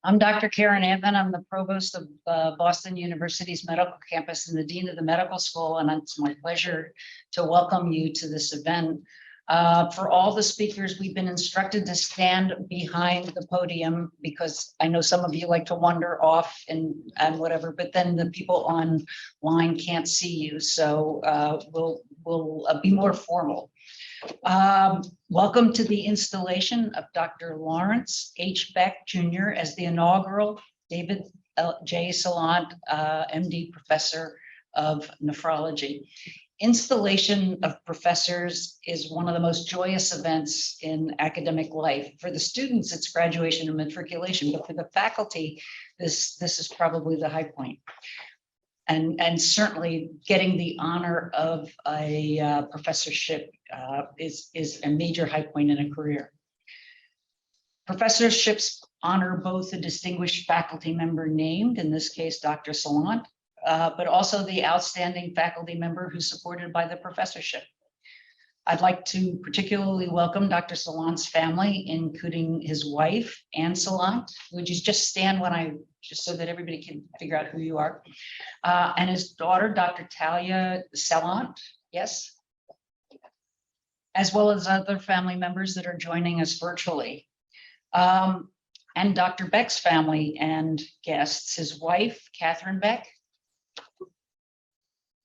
I'm Dr. Karen Antman. I'm the provost of Boston University's medical campus and the dean of the medical school, and it's my pleasure to welcome you to this event. For all the speakers, we've been instructed to stand behind the podium because I know some of you like to wander off and whatever, but then the people online can't see you, so we'll be more formal. Welcome to the installation of Dr. Laurence H. Beck Jr. as the inaugural David J. Salant, MD Professor of Nephrology. Installation of professors is one of the most joyous events in academic life. For the students, it's graduation and matriculation, but for the faculty, this is probably the high point. And certainly getting the honor of a professorship is a major high point in a career. Professorships honor both the distinguished faculty member named, in this case, Dr. Salant, but also the outstanding faculty member who's supported by the professorship. I'd like to particularly welcome Dr. Salant's family, including his wife, Anne Salant. Would you just stand just so that everybody can figure out who you are? And his daughter, Dr. Talia Salant, yes? As well as other family members that are joining us virtually. And Dr. Beck's family and guests, his wife, Catherine Beck,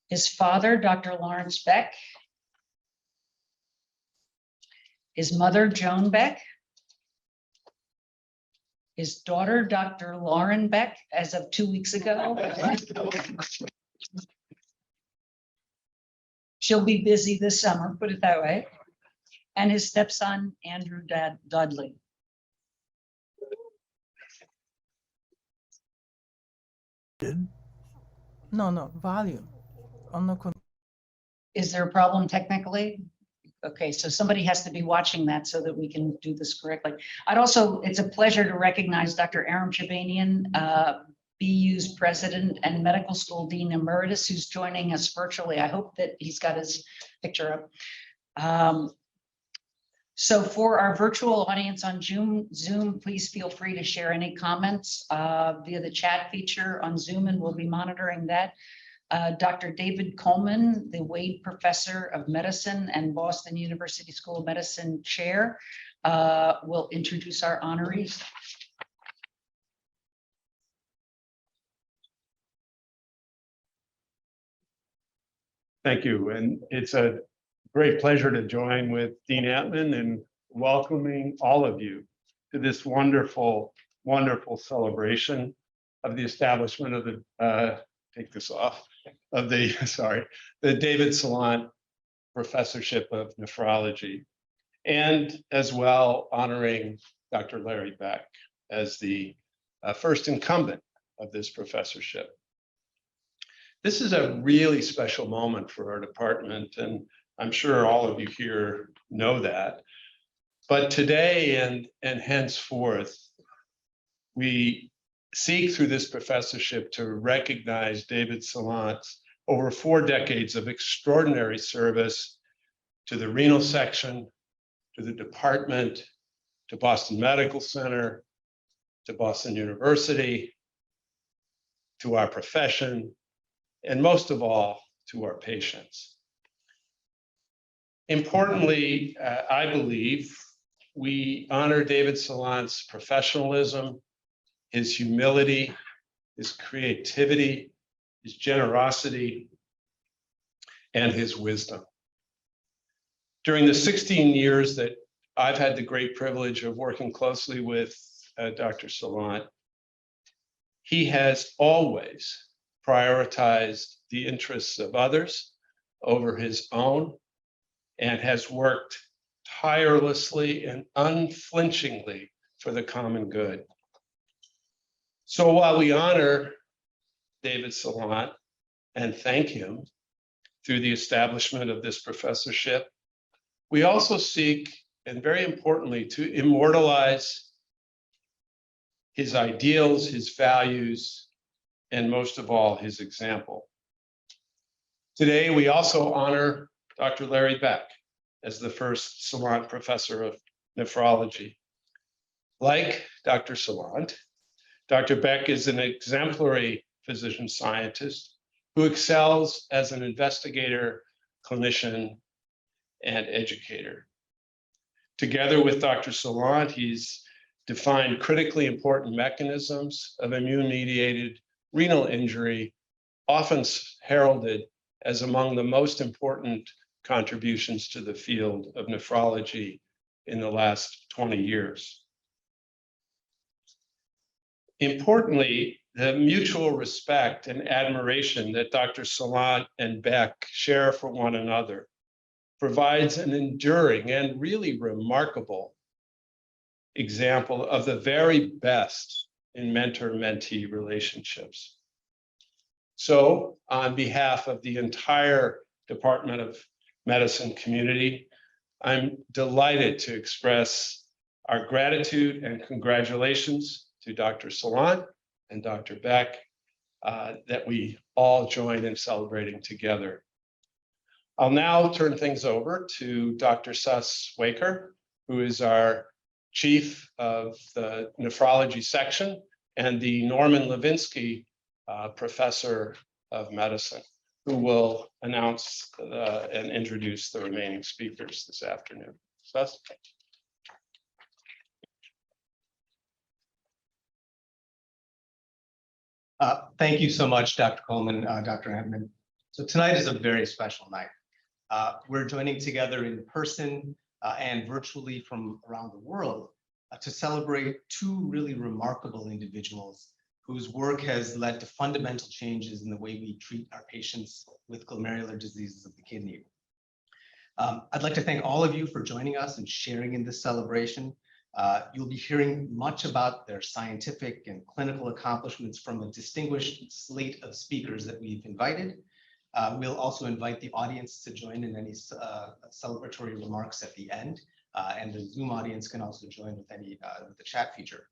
his father, Dr. Laurence Beck, his mother, Joan Beck, his daughter, Dr. Lauren Beck, as of 2 weeks ago. She'll be busy this summer, put it that way. And his stepson, Andrew Dudley. No, volume. Is there a problem technically? Okay, so somebody has to be watching that so that we can do this correctly. It's a pleasure to recognize Dr. Aram Shabanian, BU's president and medical school dean emeritus, who's joining us virtually. I hope that he's got his picture up. So for our virtual audience on Zoom, please feel free to share any comments via the chat feature on Zoom, and we'll be monitoring that. Dr. David Coleman, the Wade Professor of Medicine and Boston University School of Medicine Chair, will introduce our honorees. Thank you, and it's a great pleasure to join with Dean Antman in welcoming all of you to this wonderful, wonderful celebration of the establishment of the, take this off, of the, the David Salant Professorship of Nephrology, and as well honoring Dr. Larry Beck as the first incumbent of this professorship. This is a really special moment for our department, and I'm sure all of you here know that. But today and henceforth, we seek through this professorship to recognize David Salant's over 4 decades of extraordinary service to the renal section, to the department, to Boston Medical Center, to Boston University, to our profession, and most of all, to our patients. Importantly, I believe we honor David Salant's professionalism, his humility, his creativity, his generosity, and his wisdom. During the 16 years that I've had the great privilege of working closely with Dr. Salant, he has always prioritized the interests of others over his own, and has worked tirelessly and unflinchingly for the common good. So while we honor David Salant and thank him through the establishment of this professorship, we also seek, and very importantly, to immortalize his ideals, his values, and most of all, his example. Today, we also honor Dr. Larry Beck as the first Salant Professor of Nephrology. Like Dr. Salant. Dr. Beck is an exemplary physician scientist who excels as an investigator, clinician, and educator. Together with Dr. Salant, he's defined critically important mechanisms of immune-mediated renal injury, often heralded as among the most important contributions to the field of nephrology in the last 20 years. Importantly, the mutual respect and admiration that Dr. Salant and Beck share for one another provides an enduring and really remarkable example of the very best in mentor-mentee relationships. So, on behalf of the entire Department of Medicine community, I'm delighted to express our gratitude and congratulations to Dr. Salant and Dr. Beck that we all join in celebrating together. I'll now turn things over to Dr. Sus Waikar, who is our chief of the nephrology section and the Norman Levinsky professor of medicine, who will announce and introduce the remaining speakers this afternoon. Sus? Thank you so much, Dr. Coleman, Dr. Antman. So tonight is a very special night. We're joining together in person and virtually from around the world to celebrate two really remarkable individuals whose work has led to fundamental changes in the way we treat our patients with glomerular diseases of the kidney. I'd like to thank all of you for joining us and sharing in this celebration. You'll be hearing much about their scientific and clinical accomplishments from a distinguished slate of speakers that we've invited. We'll also invite the audience to join in any celebratory remarks at the end, and the Zoom audience can also join with the chat feature.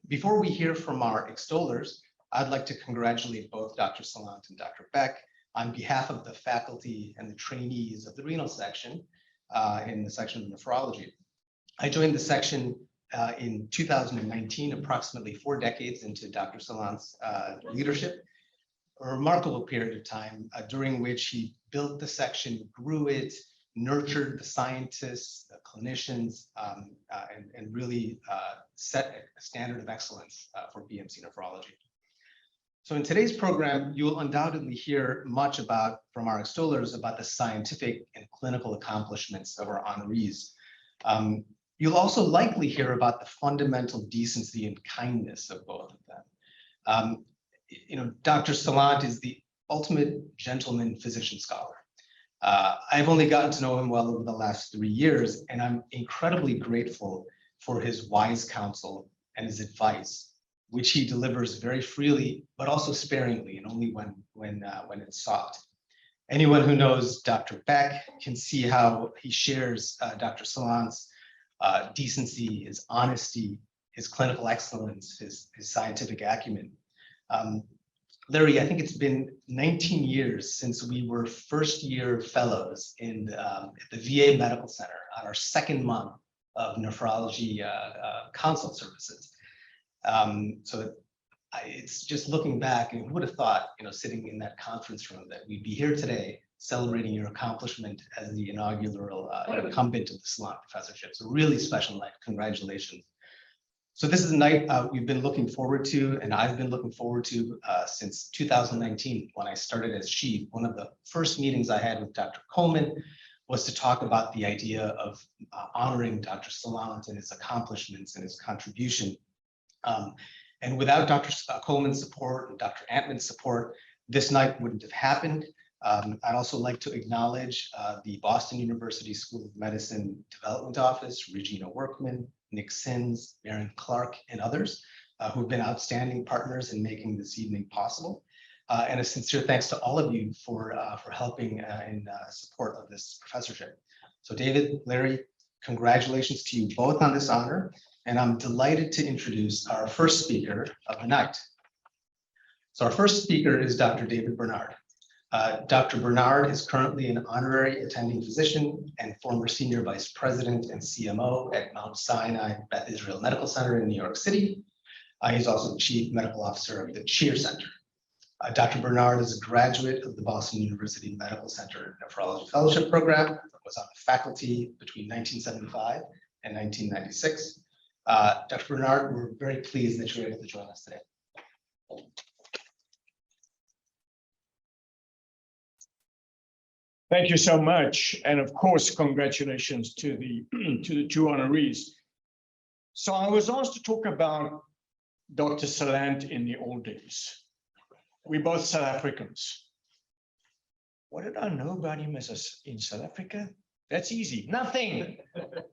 Before we hear from our extollers, I'd like to congratulate both Dr. Salant and Dr. Beck on behalf of the faculty and the trainees of the renal section in the section of nephrology. I joined the section in 2019, approximately 4 decades into Dr. Salant's leadership, a remarkable period of time during which he built the section, grew it, nurtured the scientists, the clinicians, and really set a standard of excellence for BMC nephrology. So in today's program, you will undoubtedly hear much from our extollers about the scientific and clinical accomplishments of our honorees. You'll also likely hear about the fundamental decency and kindness of both of them. Dr. Salant is the ultimate gentleman physician scholar. I've only gotten to know him well over the last 3 years, and I'm incredibly grateful for his wise counsel and his advice, which he delivers very freely, but also sparingly, and only when it's sought. Anyone who knows Dr. Beck can see how he shares Dr. Salant's decency, his honesty, his clinical excellence, his scientific acumen. Larry, I think it's been 19 years since we were first-year fellows in the VA Medical Center on our 2nd month of nephrology consult services. So it's just looking back, and who would have thought, sitting in that conference room, that we'd be here today celebrating your accomplishment as the inaugural incumbent of the Salant Professorship. So really special night. Congratulations. So this is a night we've been looking forward to, and I've been looking forward to since 2019, when I started as chief. One of the first meetings I had with Dr. Coleman was to talk about the idea of honoring Dr. Salant and his accomplishments and his contribution. And without Dr. Coleman's support and Dr. Antman's support, this night wouldn't have happened. I'd also like to acknowledge the Boston University School of Medicine Development Office, Regina Workman, Nick Sins, Maren Clark, and others who've been outstanding partners in making this evening possible. And a sincere thanks to all of you for helping in support of this professorship. So David, Larry, congratulations to you both on this honor. And I'm delighted to introduce our first speaker of the night. So our first speaker is Dr. David Bernard. Dr. Bernard is currently an honorary attending physician and former senior vice president and CMO at Mount Sinai Beth Israel Medical Center in New York City. He's also the chief medical officer of the Cheer Center. Dr. Bernard is a graduate of the Boston University Medical Center Nephrology Fellowship Program, was on the faculty between 1975 and 1996. Dr. Bernard, we're very pleased that you're able to join us today. Thank you so much. And of course, congratulations to the two honorees. So I was asked to talk about Dr. Salant in the old days. We're both South Africans. What did I know about him in South Africa? That's easy. Nothing.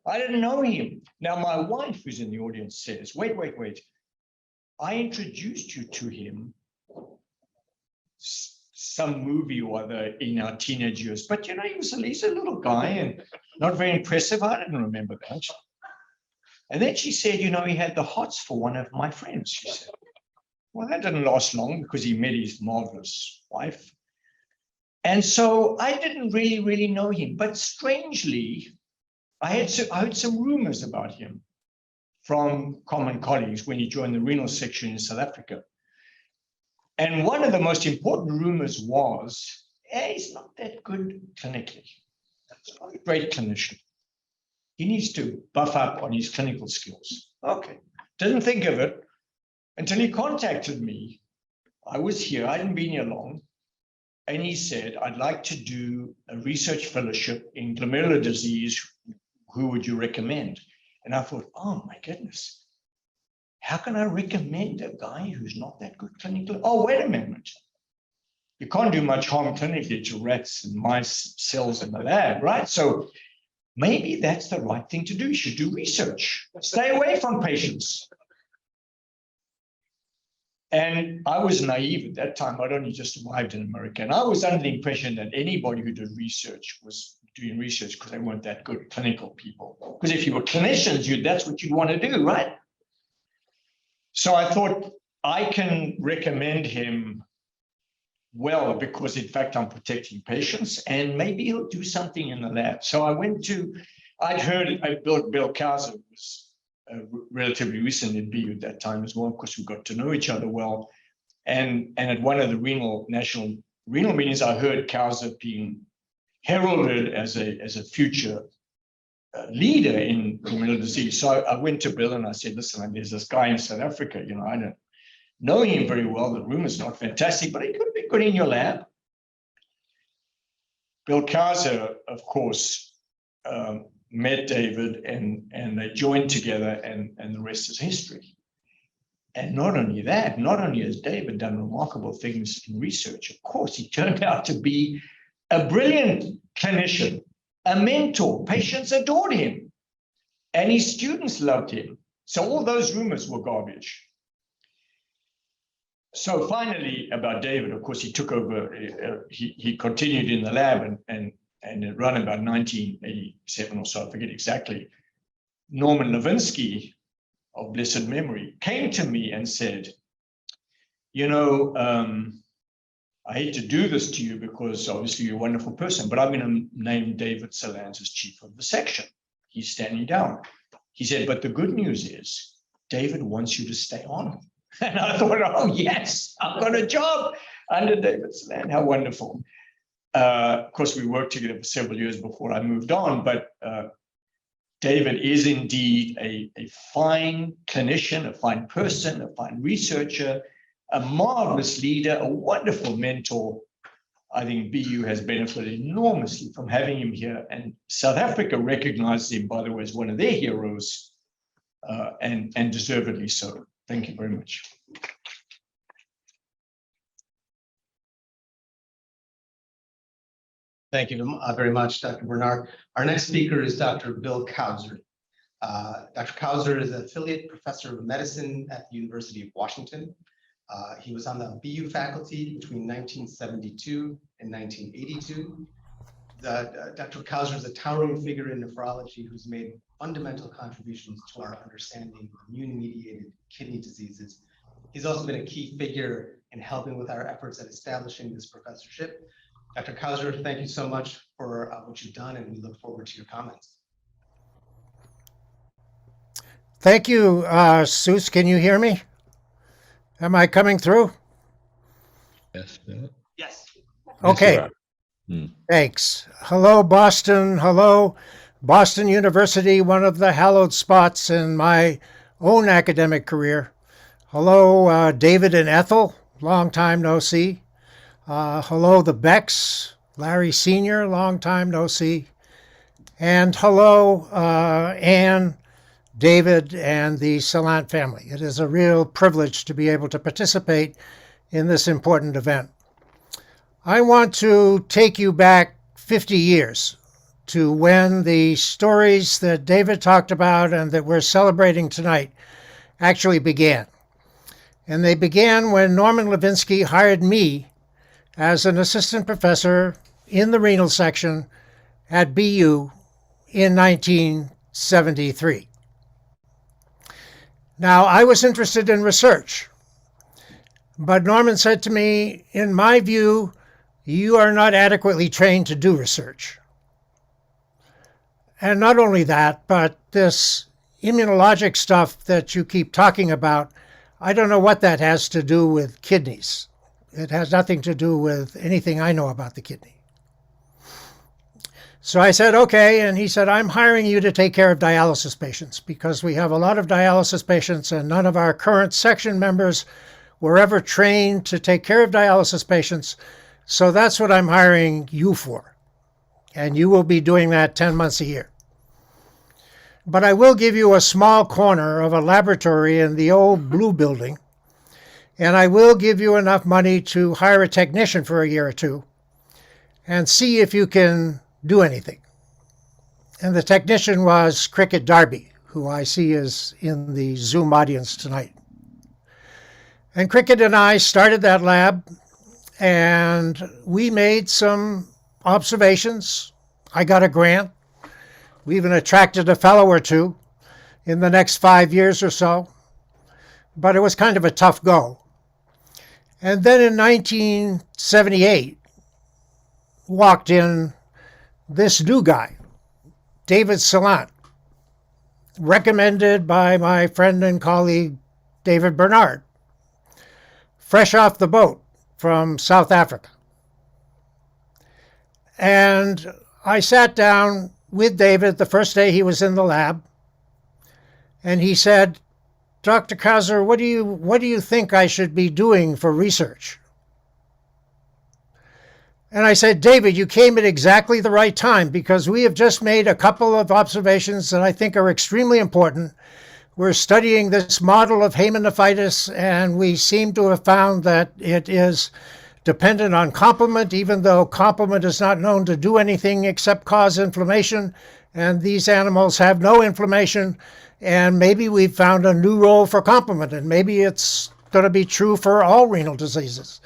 I didn't know him. Now, my wife, who's in the audience, says, wait. I introduced you to him some movie or other in our teenage years. But, you know, he's a little guy and not very impressive. I didn't remember that. And then she said, you know, he had the hots for one of my friends, she said. Well, that didn't last long because he met his marvelous wife. And so I didn't really know him. But strangely, I heard some rumors about him from common colleagues when he joined the renal section in South Africa. And one of the most important rumors was, hey, he's not that good clinically. He's not a great clinician. He needs to buff up on his clinical skills. Okay, didn't think of it until he contacted me. I was here, I hadn't been here long. And he said, I'd like to do a research fellowship in glomerular disease. Who would you recommend? And I thought, oh my goodness, how can I recommend a guy who's not that good clinically? Oh, wait a minute. You can't do much harm clinically to rats and mice cells in the lab, right? So maybe that's the right thing to do. You should do research. Stay away from patients. And I was naive at that time. I'd only just arrived in America. And I was under the impression that anybody who did research was doing research because they weren't that good clinical people. Because if you were clinicians, that's what you'd want to do, right? So I thought I can recommend him well because, in fact, I'm protecting patients and maybe he'll do something in the lab. So I went to, I'd heard Bill Couser was relatively recent in BU at that time as well, because we got to know each other well. And at one of the national renal meetings, I heard Couser being heralded as a future leader in glomerular disease. So I went to Bill and I said, listen, there's this guy in South Africa, you know, I don't know him very well. The room is not fantastic, but he could be good in your lab. Bill Couser, of course, met David and they joined together and the rest is history. And not only that, not only has David done remarkable things in research, of course, he turned out to be a brilliant clinician, a mentor. Patients adored him and his students loved him. So all those rumors were garbage. So finally, about David, of course, he took over, he continued in the lab and it ran about 1987 or so, I forget exactly. Norman Levinsky, of blessed memory, came to me and said, you know, I hate to do this to you because obviously you're a wonderful person, but I'm going to name David Salant as chief of the section. He's standing down. He said, but the good news is David wants you to stay on. And I thought, oh, yes, I've got a job under David Salant. How wonderful. Of course, we worked together for several years before I moved on, but David is indeed a fine clinician, a fine person, a fine researcher, a marvelous leader, a wonderful mentor. I think BU has benefited enormously from having him here. And South Africa recognizes him, by the way, as one of their heroes, and deservedly so. Thank you very much. Thank you very much, Dr. Bernard. Our next speaker is Dr. Bill Couser. Dr. Couser is an affiliate professor of medicine at the University of Washington. He was on the BU faculty between 1972 and 1982. Dr. Couser is a towering figure in nephrology who's made fundamental contributions to our understanding of immune-mediated kidney diseases. He's also been a key figure in helping with our efforts at establishing this professorship. Dr. Couser, thank you so much for what you've done, and we look forward to your comments. Thank you, Sus. Can you hear me? Am I coming through? Yes. Bill. Yes. Okay. Thanks. Hello, Boston. Hello, Boston University, one of the hallowed spots in my own academic career. Hello, David and Ethel. Long time no see. Hello, the Becks. Larry Sr., long time no see. And hello, Anne, David, and the Salant family. It is a real privilege to be able to participate in this important event. I want to take you back 50 years to when the stories that David talked about and that we're celebrating tonight actually began. And they began when Norman Levinsky hired me as an assistant professor in the renal section at BU in 1973. Now, I was interested in research, but Norman said to me, in my view, you are not adequately trained to do research. And not only that, but this immunologic stuff that you keep talking about, I don't know what that has to do with kidneys. It has nothing to do with anything I know about the kidney. So I said, okay. And he said, I'm hiring you to take care of dialysis patients because we have a lot of dialysis patients and none of our current section members were ever trained to take care of dialysis patients. So that's what I'm hiring you for. And you will be doing that 10 months a year. But I will give you a small corner of a laboratory in the old blue building. And I will give you enough money to hire a technician for a year or two and see if you can do anything. And the technician was Cricket Darby, who I see is in the Zoom audience tonight. And Cricket and I started that lab, and we made some observations. I got a grant. We even attracted a fellow or two in the next 5 years or so. But it was kind of a tough go. And then in 1978, walked in this new guy, David Salant, recommended by my friend and colleague, David Bernard, fresh off the boat from South Africa. And I sat down with David the first day he was in the lab, and he said, Dr. Couser, what do you think I should be doing for research? And I said, David, you came at exactly the right time because we have just made a couple of observations that I think are extremely important. We're studying this model of hemophilia, and we seem to have found that it is dependent on complement, even though complement is not known to do anything except cause inflammation. And these animals have no inflammation. And maybe we've found a new role for complement, and maybe it's going to be true for all renal diseases.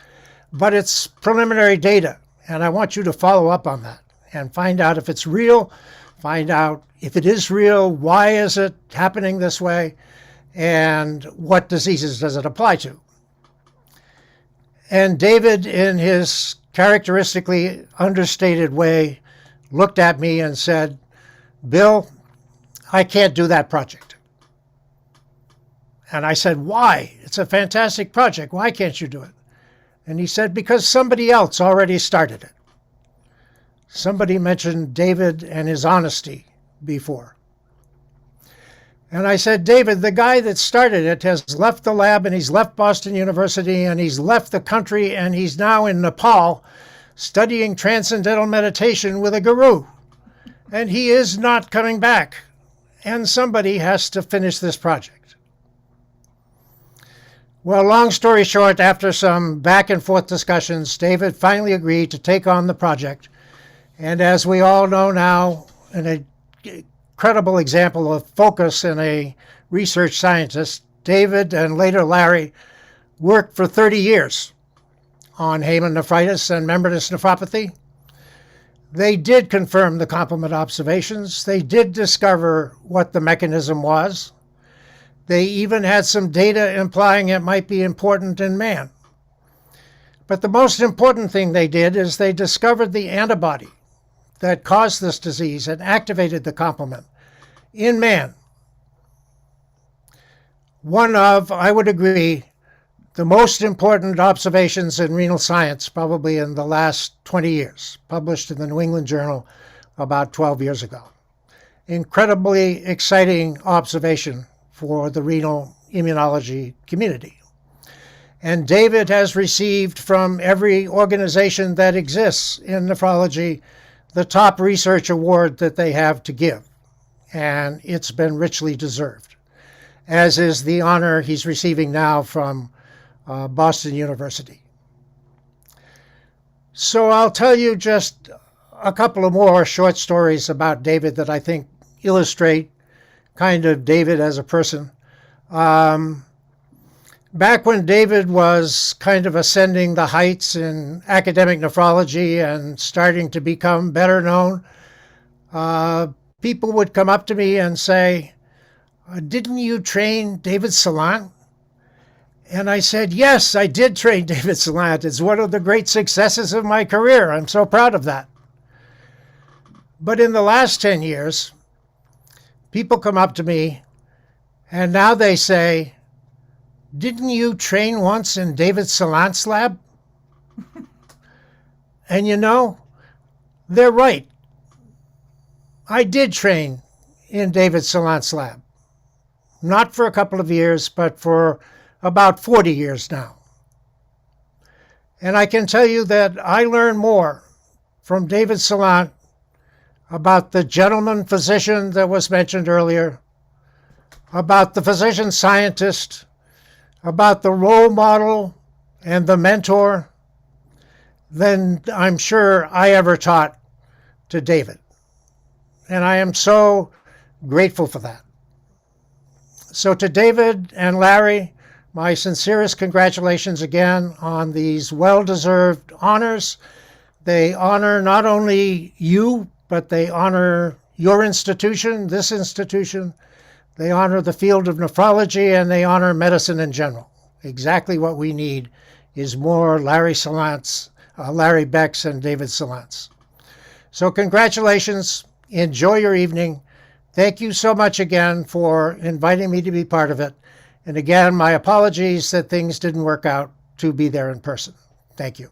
But it's preliminary data, and I want you to follow up on that and find out if it's real, find out if it is real, why is it happening this way, and what diseases does it apply to. And David, in his characteristically understated way, looked at me and said, Bill, I can't do that project. And I said, why? It's a fantastic project. Why can't you do it? And he said, because somebody else already started it. Somebody mentioned David and his honesty before. And I said, David, the guy that started it has left the lab, and he's left Boston University, and he's left the country, and he's now in Nepal studying transcendental meditation with a guru. And he is not coming back. And somebody has to finish this project. Well, long story short, after some back and forth discussions, David finally agreed to take on the project. And as we all know now, an incredible example of focus in a research scientist, David and later Larry worked for 30 years on hemophilia and membranous nephropathy. They did confirm the complement observations. They did discover what the mechanism was. They even had some data implying it might be important in man. But the most important thing they did is they discovered the antibody that caused this disease and activated the complement in man. One of, I would agree, the most important observations in renal science probably in the last 20 years, published in the New England Journal about 12 years ago. Incredibly exciting observation for the renal immunology community. And David has received from every organization that exists in nephrology the top research award that they have to give. And it's been richly deserved, as is the honor he's receiving now from Boston University. So I'll tell you just a couple of more short stories about David that I think illustrate kind of David as a person. Back when David was kind of ascending the heights in academic nephrology and starting to become better known, people would come up to me and say, "Didn't you train David Salant?" And I said, "Yes, I did train David Salant. It's one of the great successes of my career. I'm so proud of that." But in the last 10 years, people come up to me and now they say, "Didn't you train once in David Salant's lab?" And you know, they're right. I did train in David Salant's lab. Not for a couple of years, but for about 40 years now. And I can tell you that I learned more from David Salant about the gentleman physician that was mentioned earlier, about the physician scientist, about the role model and the mentor than I'm sure I ever taught to David. And I am so grateful for that. So to David and Larry, my sincerest congratulations again on these well-deserved honors. They honor not only you, but they honor your institution, this institution. They honor the field of nephrology, and they honor medicine in general. Exactly what we need is more Larry Salants, Larry Becks and David Salants. So congratulations. Enjoy your evening. Thank you so much again for inviting me to be part of it. And again, my apologies that things didn't work out to be there in person. Thank you.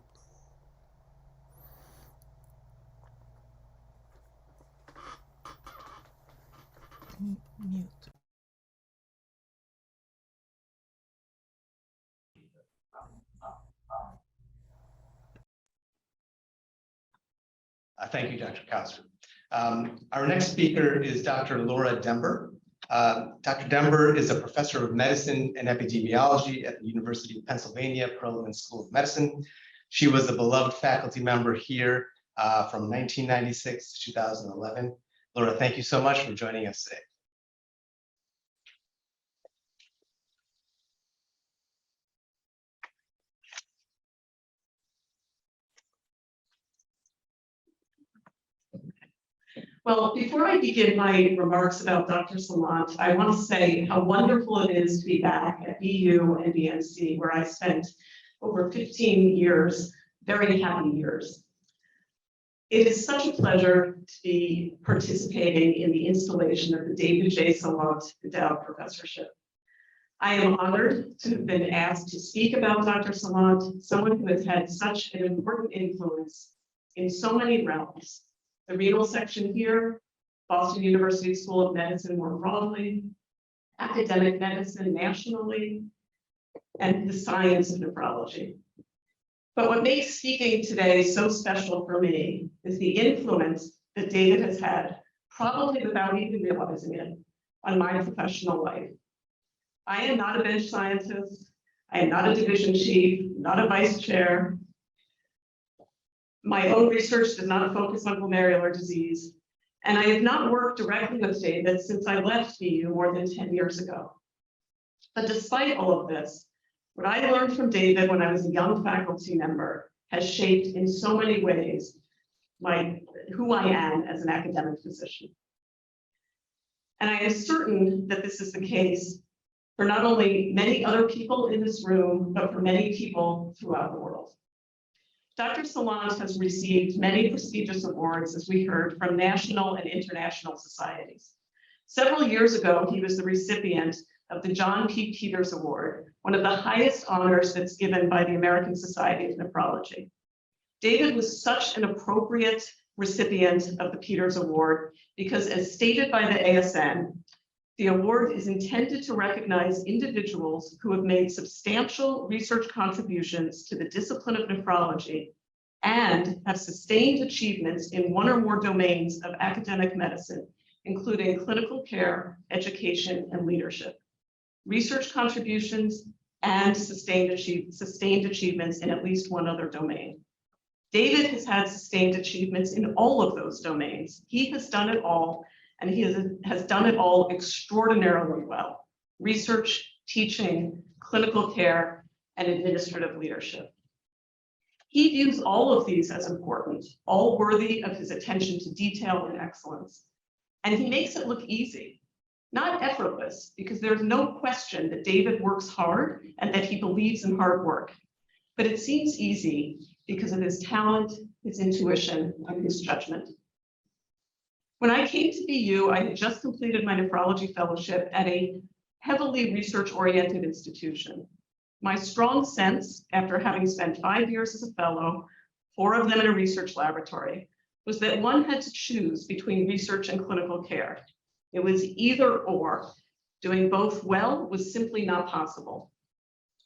Mute. Thank you, Dr. Couser. Our next speaker is Dr. Laura Dember. Dr. Dember is a professor of medicine and epidemiology at the University of Pennsylvania Perelman School of Medicine. She was a beloved faculty member here from 1996 to 2011. Laura, thank you so much for joining us today. Well, before I begin my remarks about Dr. Salant, I want to say how wonderful it is to be back at BU and BNC, where I spent over 15 years, very happy years. It is such a pleasure to be participating in the installation of the David J. Salant Endowed Professorship. I am honored to have been asked to speak about Dr. Salant, someone who has had such an important influence in so many realms. The renal section here, Boston University School of Medicine more broadly, academic medicine nationally, and the science of nephrology. But what makes speaking today so special for me is the influence that David has had, probably without even realizing it, on my professional life. I am not a bench scientist. I am not a division chief, not a vice chair. My own research does not focus on glomerular disease, and I have not worked directly with David since I left BU more than 10 years ago. But despite all of this, what I learned from David when I was a young faculty member has shaped in so many ways who I am as an academic physician. And I am certain that this is the case for not only many other people in this room, but for many people throughout the world. Dr. Salant has received many prestigious awards, as we heard, from national and international societies. Several years ago, he was the recipient of the John P. Peters Award, one of the highest honors that's given by the American Society of Nephrology. David was such an appropriate recipient of the Peters Award because, as stated by the ASN, the award is intended to recognize individuals who have made substantial research contributions to the discipline of nephrology and have sustained achievements in one or more domains of academic medicine, including clinical care, education, and leadership. Research contributions and sustained achievements in at least one other domain. David has had sustained achievements in all of those domains. He has done it all, and he has done it all extraordinarily well. Research, teaching, clinical care, and administrative leadership. He views all of these as important, all worthy of his attention to detail and excellence. And he makes it look easy, not effortless, because there's no question that David works hard and that he believes in hard work. But it seems easy because of his talent, his intuition, and his judgment. When I came to BU, I had just completed my nephrology fellowship at a heavily research-oriented institution. My strong sense, after having spent 5 years as a fellow, 4 of them in a research laboratory, was that one had to choose between research and clinical care. It was either or. Doing both well was simply not possible.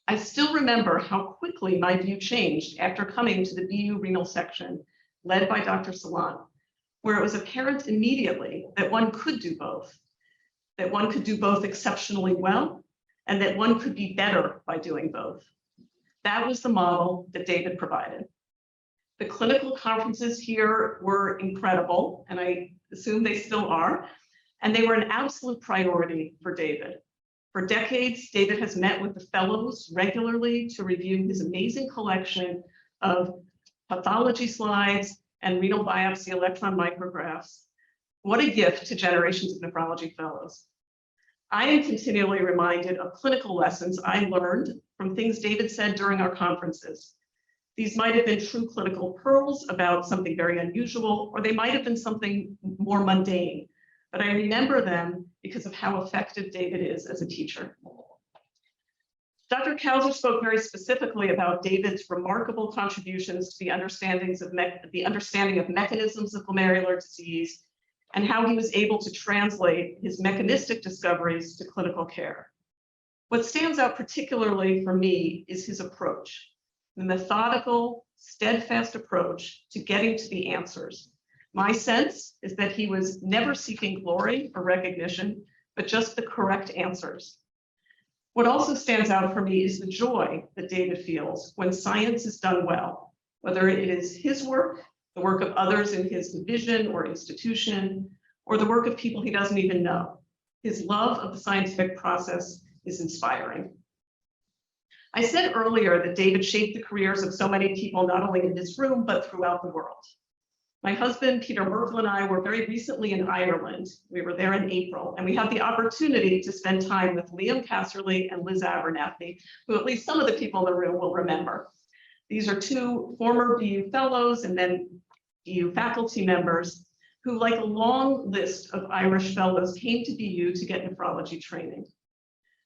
I still remember how quickly my view changed after coming to the BU renal section, led by Dr. Salant, where it was apparent immediately that one could do both exceptionally well, and that one could be better by doing both. That was the model that David provided. The clinical conferences here were incredible, and I assume they still are, and they were an absolute priority for David. For decades, David has met with the fellows regularly to review his amazing collection of pathology slides and renal biopsy electron micrographs. What a gift to generations of nephrology fellows. I am continually reminded of clinical lessons I learned from things David said during our conferences. These might have been true clinical pearls about something very unusual, or they might have been something more mundane, but I remember them because of how effective David is as a teacher. Dr. Couser spoke very specifically about David's remarkable contributions to the understanding of mechanisms of glomerular disease and how he was able to translate his mechanistic discoveries to clinical care. What stands out particularly for me is his approach, the methodical, steadfast approach to getting to the answers. My sense is that he was never seeking glory or recognition, but just the correct answers. What also stands out for me is the joy that David feels when science is done well, whether it is his work, the work of others in his division or institution, or the work of people he doesn't even know. His love of the scientific process is inspiring. I said earlier that David shaped the careers of so many people, not only in this room, but throughout the world. My husband, Peter Merkel, and I were very recently in Ireland. We were there in April, and we had the opportunity to spend time with Liam Casserly and Liz Abernathy, who at least some of the people in the room will remember. These are 2 former BU fellows and then BU faculty members who, like a long list of Irish fellows, came to BU to get nephrology training.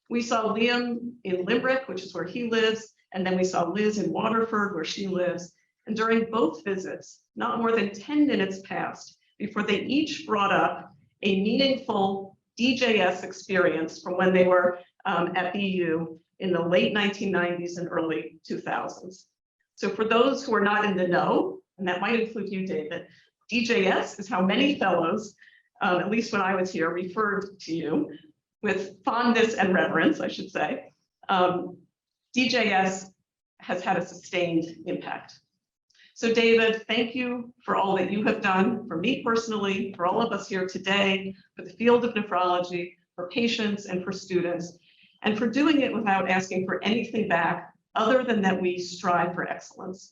We saw Liam in Limerick, which is where he lives, and then we saw Liz in Waterford, where she lives. And during both visits, not more than 10 minutes passed before they each brought up a meaningful DJS experience from when they were at BU in the late 1990s and early 2000s. So for those who are not in the know, and that might include you, David, DJS is how many fellows, at least when I was here, referred to you with fondness and reverence, I should say. DJS has had a sustained impact. So David, thank you for all that you have done for me personally, for all of us here today, for the field of nephrology, for patients and for students, and for doing it without asking for anything back other than that we strive for excellence.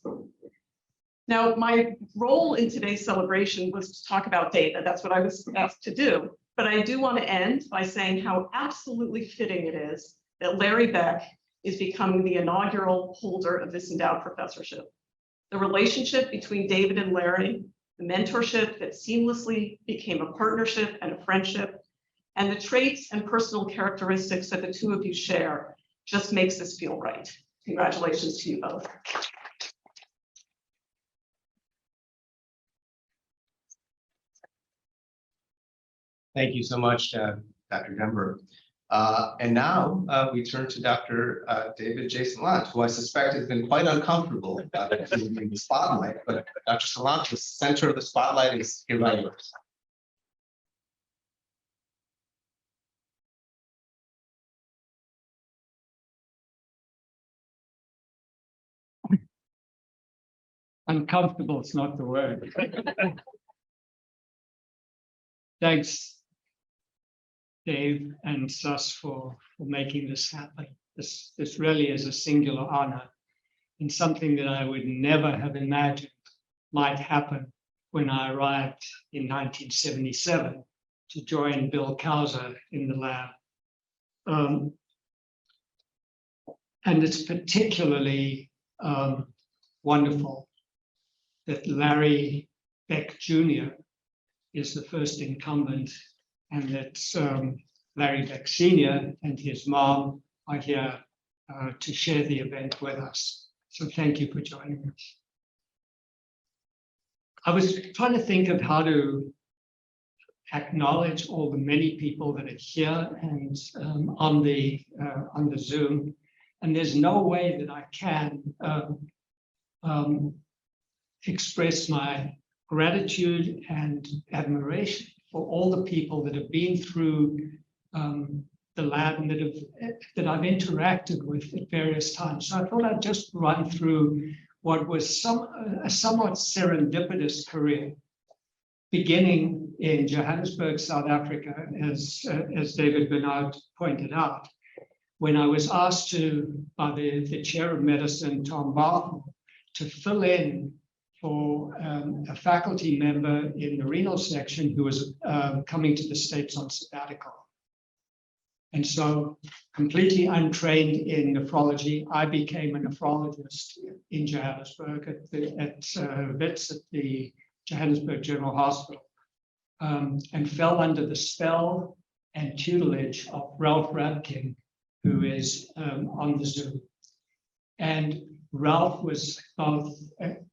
Now, my role in today's celebration was to talk about David. That's what I was asked to do. But I do want to end by saying how absolutely fitting it is that Larry Beck is becoming the inaugural holder of this endowed professorship. the relationship between David and Larry, the mentorship that seamlessly became a partnership and a friendship, and the traits and personal characteristics that the two of you share just makes this feel right. Congratulations to you both. Thank you so much, Dr. Dember. And now we turn to Dr. David J. Salant, who I suspect has been quite uncomfortable in the spotlight, but Dr. Salant, the center of the spotlight is here by yours. Uncomfortable is not the word. Thanks, Dave and Sus, for making this happen. This really is a singular honor and something that I would never have imagined might happen when I arrived in 1977 to join Bill Couser in the lab. And it's particularly wonderful that Larry Beck Jr. is the first incumbent, and that Larry Beck Sr. and his mom are here to share the event with us. So thank you for joining us. I was trying to think of how to acknowledge all the many people that are here and on the Zoom, and there's no way that I can express my gratitude and admiration for all the people that have been through the lab and that I've interacted with at various times. So I thought I'd just run through what was a somewhat serendipitous career, beginning in Johannesburg, South Africa, as David Bernard pointed out, when I was asked by the chair of medicine, Tom Barton, to fill in for a faculty member in the renal section who was coming to the States on sabbatical. And so, completely untrained in nephrology, I became a nephrologist in Johannesburg at Wits at the Johannesburg General Hospital, and fell under the spell and tutelage of Ralph Rabkin, who is on the Zoom. And Ralph was both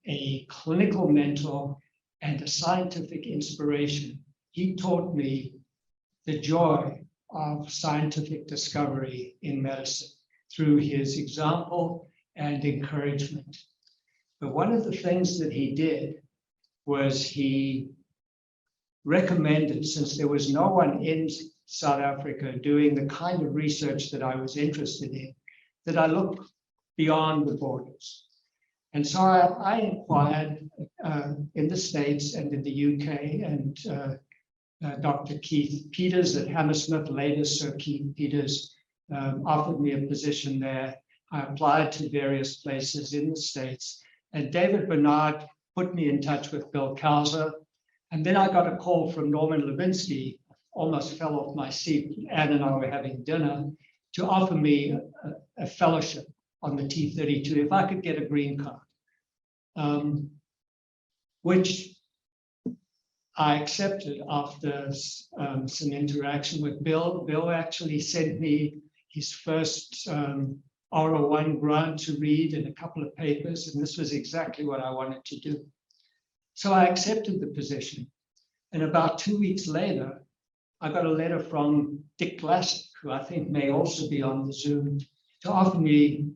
a clinical mentor and a scientific inspiration. He taught me the joy of scientific discovery in medicine through his example and encouragement. But one of the things that he did was he recommended, since there was no one in South Africa doing the kind of research that I was interested in, that I look beyond the borders. And so I inquired in the States and in the UK, and Dr. Keith Peters at Hammersmith, later Sir Keith Peters, offered me a position there. I applied to various places in the States, and David Bernard put me in touch with Bill Couser. And then I got a call from Norman Levinsky, almost fell off my seat. Anne and I were having dinner, to offer me a fellowship on the T32 if I could get a green card, which I accepted after some interaction with Bill. Bill actually sent me his first R01 grant to read and a couple of papers, and this was exactly what I wanted to do. So I accepted the position. And about 2 weeks later, I got a letter from Dick Glassick, who I think may also be on the Zoom, to offer me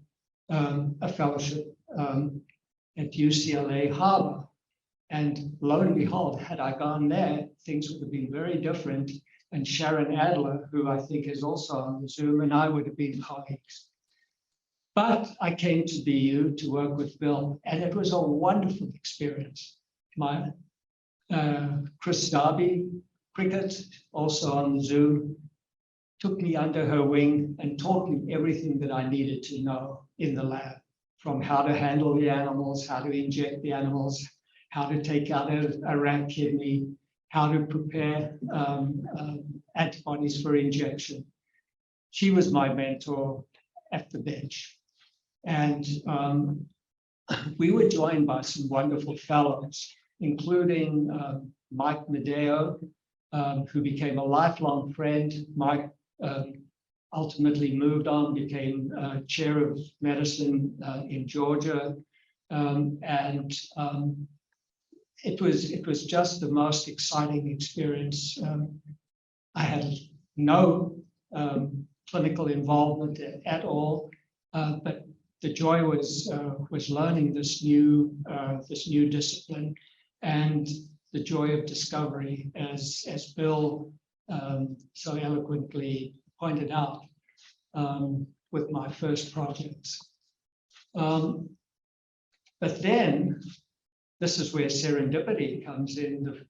a fellowship at UCLA Harvard. And lo and behold, had I gone there, things would have been very different. And Sharon Adler, who I think is also on the Zoom, and I would have been colleagues. But I came to BU to work with Bill, and it was a wonderful experience. My Chris Darby, Cricket, also on Zoom, took me under her wing and taught me everything that I needed to know in the lab, from how to handle the animals, how to inject the animals, how to take out a rat kidney, how to prepare antibodies for injection. She was my mentor at the bench. And we were joined by some wonderful fellows, including Mike Medeo, who became a lifelong friend. Mike ultimately moved on, became chair of medicine in Georgia. It was just the most exciting experience. I had no clinical involvement at all, but the joy was learning this new discipline, and the joy of discovery, as Bill so eloquently pointed out with my first projects. But then, this is where serendipity comes in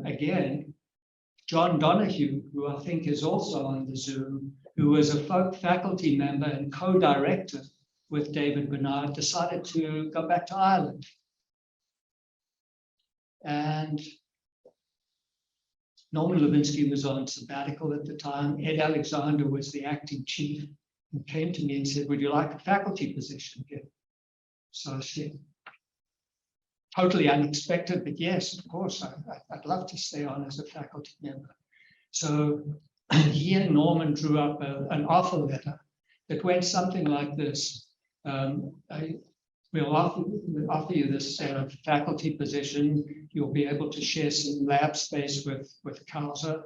again. John Donahue, who I think is also on the Zoom, who was a faculty member and co-director with David Bernard, decided to go back to Ireland. And Norman Levinsky was on sabbatical at the time. Ed Alexander was the acting chief and came to me and said, "Would you like a faculty position here?" So I said, totally unexpected, but yes, of course, I'd love to stay on as a faculty member. So he and Norman drew up an offer letter that went something like this. We'll offer you this faculty position. You'll be able to share some lab space with Couser.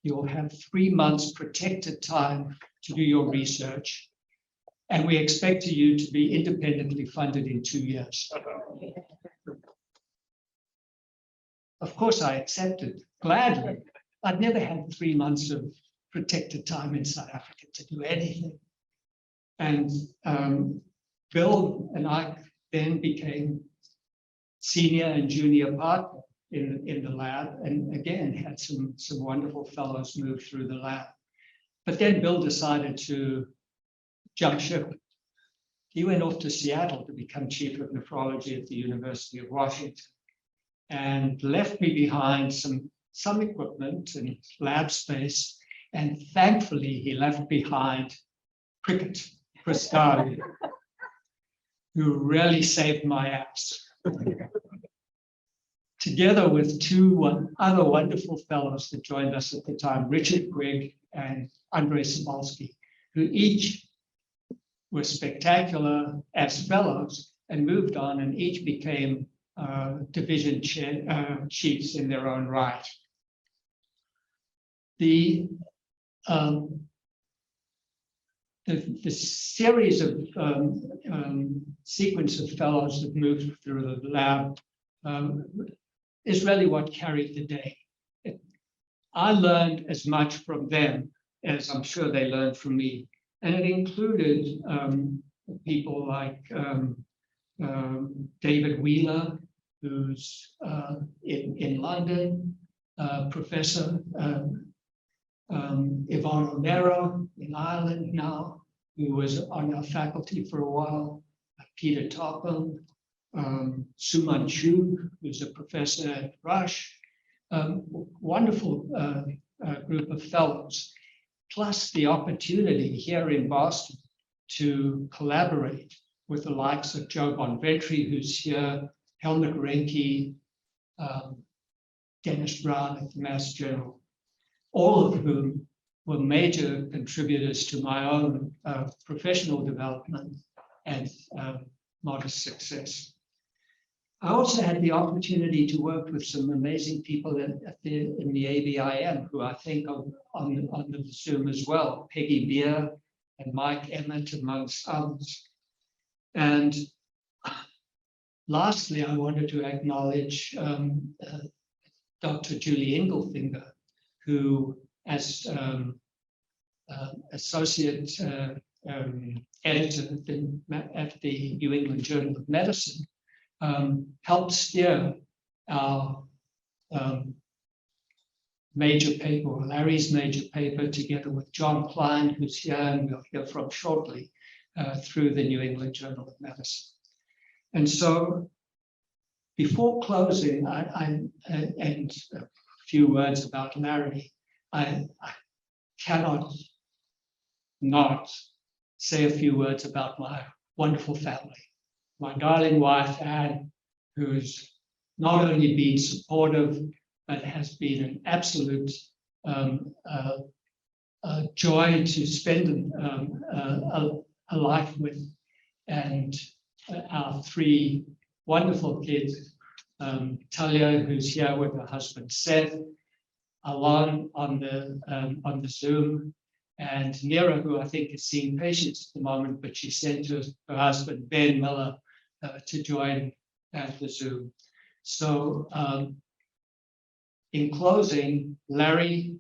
You'll have 3 months protected time to do your research. And we expect you to be independently funded in 2 years. Of course, I accepted gladly. I'd never had 3 months of protected time in South Africa to do anything. And Bill and I then became senior and junior partner in the lab, and again had some wonderful fellows move through the lab. But then Bill decided to jump ship. He went off to Seattle to become chief of nephrology at the University of Washington, and left me behind some equipment and lab space. And thankfully, he left behind Cricket Prasad, who really saved my ass. Together with two other wonderful fellows that joined us at the time, Richard Quigg and Andrei Sobolski, who each were spectacular as fellows and moved on, and each became division chiefs in their own right. The series of sequence of fellows that moved through the lab is really what carried the day. I learned as much from them as I'm sure they learned from me, and it included people like David Wheeler, who's in London, Professor Yvonne Romero in Ireland now, who was on our faculty for a while, Peter Topham, Suman Chu, who's a professor at Rush, wonderful group of fellows, plus the opportunity here in Boston to collaborate with the likes of Joe Bonventry, who's here, Helmut Renke, Dennis Brown at the Mass General, all of whom were major contributors to my own professional development and modest success. I also had the opportunity to work with some amazing people in the ABIM, who I think are on the Zoom as well, Peggy Beer and Mike Emmett, amongst others. And lastly, I wanted to acknowledge Dr. Julie Engelfinger, who, as associate editor at the New England Journal of Medicine, helped steer our major paper, or Larry's major paper, together with Jon Klein, who's here and we'll hear from shortly, through the New England Journal of Medicine. And so, before closing, and a few words about Larry, I cannot not say a few words about my wonderful family. my darling wife, Anne, who's not only been supportive, but has been an absolute joy to spend a life with, and our three wonderful kids, Talia, who's here with her husband Seth, Alon on the Zoom, and Nira, who I think is seeing patients at the moment, but she sent her husband Ben Miller to join the Zoom. So in closing, Larry,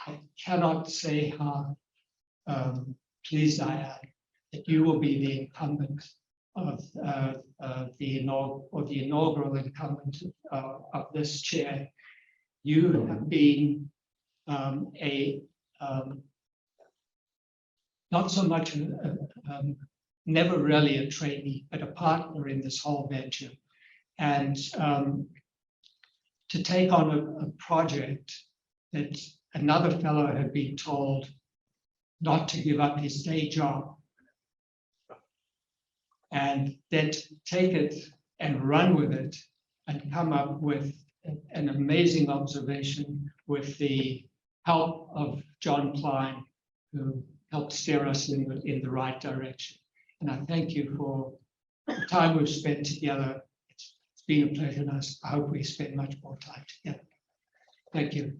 I cannot say how pleased I am that you will be the incumbent of the inaugural incumbent of this chair. You have been not so much never really a trainee, but a partner in this whole venture, and to take on a project that another fellow had been told not to give up his day job, and then to take it and run with it and come up with an amazing observation with the help of Jon Klein, who helped steer us in the right direction. And I thank you for the time we've spent together. It's been a pleasure, and I hope we spend much more time together. Thank you.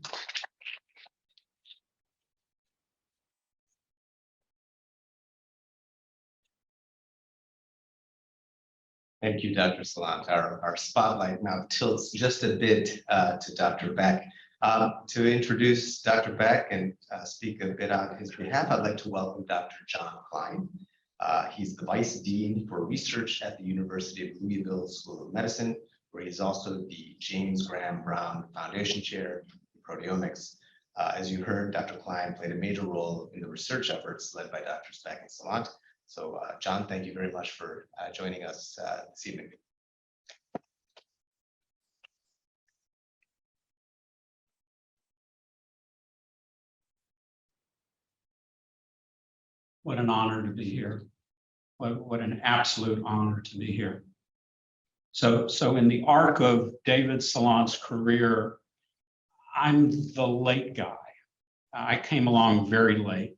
Thank you, Dr. Salant. Our spotlight now tilts just a bit to Dr. Beck. To introduce Dr. Beck and speak a bit on his behalf, I'd like to welcome Dr. Jon Klein. He's the Vice Dean for Research at the University of Louisville School of Medicine, where he's also the James Graham Brown Foundation Chair in Proteomics. As you heard, Dr. Klein played a major role in the research efforts led by Drs. Beck and Salant. So, John, thank you very much for joining us this evening. What an honor to be here. What an absolute honor to be here. So in the arc of David Salant's career, I'm the late guy. I came along very late,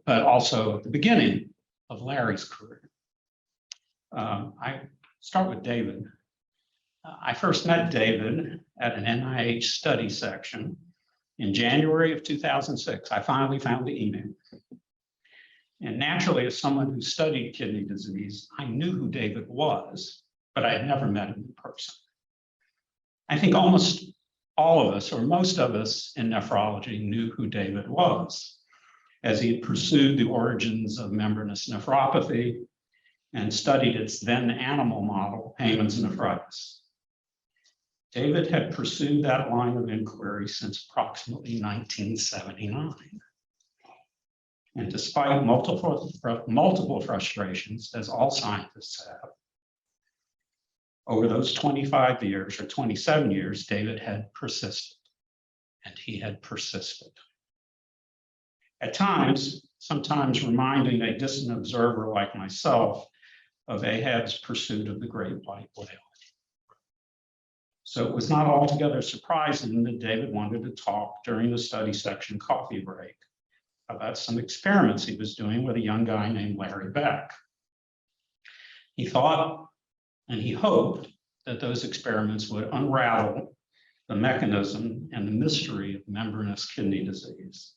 but also at the beginning of Larry's career. I start with David. I first met David at an NIH study section in January of 2006. I finally found the email. And naturally, as someone who studied kidney disease, I knew who David was, but I had never met him in person. I think almost all of us, or most of us in nephrology, knew who David was, as he had pursued the origins of membranous nephropathy and studied its then animal model, Hayman's nephritis. David had pursued that line of inquiry since approximately 1979. And despite multiple frustrations, as all scientists have, over those 25 years or 27 years, David had persisted, and he had persisted. At times, sometimes reminding a distant observer like myself of Ahab's pursuit of the great white whale. So it was not altogether surprising that David wanted to talk during the study section coffee break about some experiments he was doing with a young guy named Larry Beck. He thought and he hoped that those experiments would unravel the mechanism and the mystery of membranous kidney disease.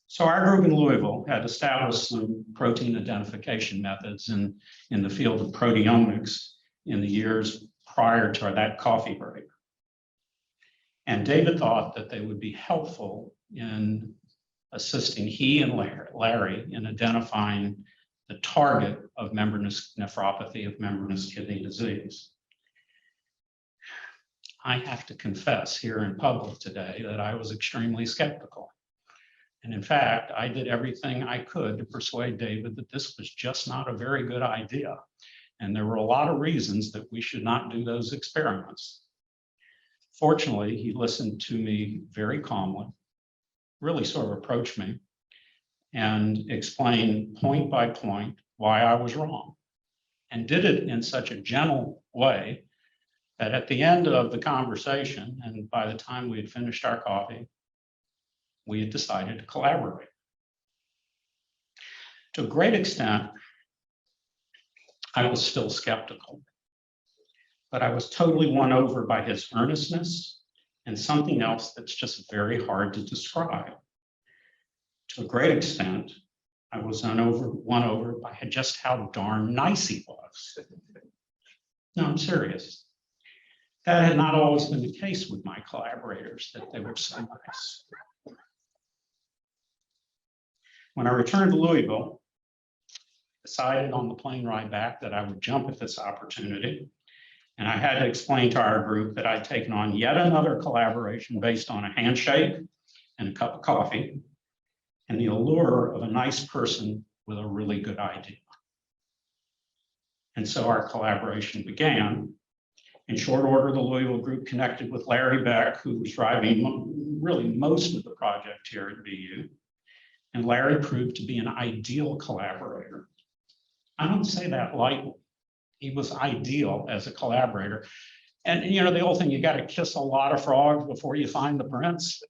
So our group in Louisville had established some protein identification methods in the field of proteomics in the years prior to that coffee break. And David thought that they would be helpful in assisting he and Larry in identifying the target of membranous nephropathy, of membranous kidney disease. I have to confess here in public today that I was extremely skeptical. And in fact, I did everything I could to persuade David that this was just not a very good idea. And there were a lot of reasons that we should not do those experiments. Fortunately, he listened to me very calmly, really sort of approached me and explain point by point why I was wrong, and did it in such a gentle way that at the end of the conversation, and by the time we had finished our coffee, we had decided to collaborate. To a great extent, I was still skeptical, but I was totally won over by his earnestness and something else that's just very hard to describe. To a great extent, I was won over by just how darn nice he was. No, I'm serious. That had not always been the case with my collaborators, that they were so nice. When I returned to Louisville, decided on the plane ride back that I would jump at this opportunity. And I had to explain to our group that I'd taken on yet another collaboration based on a handshake and a cup of coffee and the allure of a nice person with a really good idea. And so our collaboration began. In short order, the Louisville group connected with Larry Beck, who was driving really most of the project here at BU. And Larry proved to be an ideal collaborator. I don't say that lightly. He was ideal as a collaborator. And you know, the old thing, you got to kiss a lot of frogs before you find the prince.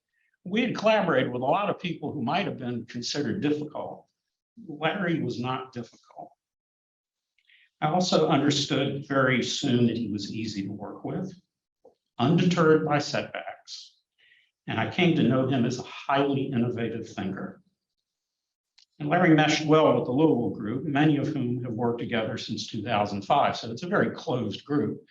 We had collaborated with a lot of people who might have been considered difficult. Larry was not difficult. I also understood very soon that he was easy to work with, undeterred by setbacks. And I came to know him as a highly innovative thinker. And Larry meshed well with the Louisville group, many of whom have worked together since 2005. So it's a very closed group.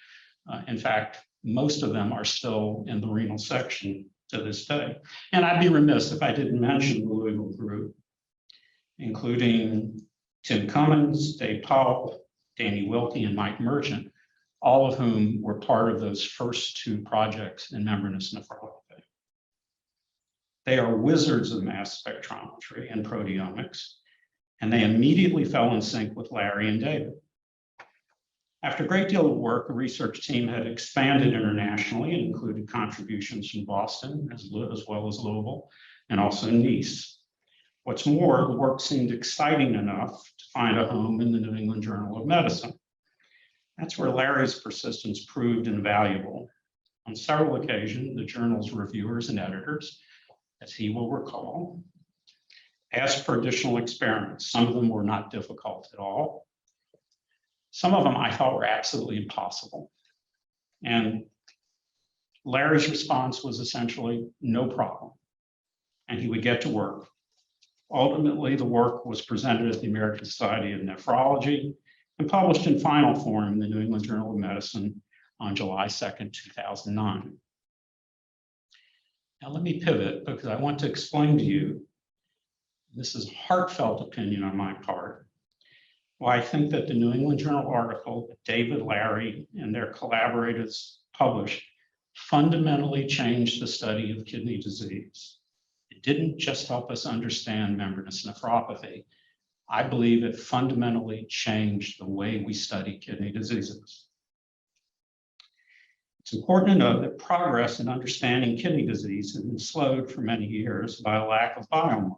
In fact, most of them are still in the renal section to this day. And I'd be remiss if I didn't mention the Louisville group, including Tim Cummins, Dave Powell, Danny Wilkie, and Mike Merchant, all of whom were part of those first two projects in membranous nephrology. They are wizards of mass spectrometry and proteomics, and they immediately fell in sync with Larry and David. After a great deal of work, the research team had expanded internationally and included contributions from Boston as well as Louisville and also Nice. What's more, the work seemed exciting enough to find a home in the New England Journal of Medicine. That's where Larry's persistence proved invaluable. On several occasions, the journal's reviewers and editors, as he will recall, asked for additional experiments. Some of them were not difficult at all. Some of them I thought were absolutely impossible. And Larry's response was essentially no problem. And he would get to work. Ultimately, the work was presented at the American Society of Nephrology and published in final form in the New England Journal of Medicine on July 2nd, 2009. Now let me pivot because I want to explain to you, this is a heartfelt opinion on my part, why I think that the New England Journal article that David, Larry, and their collaborators published fundamentally changed the study of kidney disease. It didn't just help us understand membranous nephropathy. I believe it fundamentally changed the way we study kidney diseases. It's important to note that progress in understanding kidney disease has been slowed for many years by a lack of biomarkers.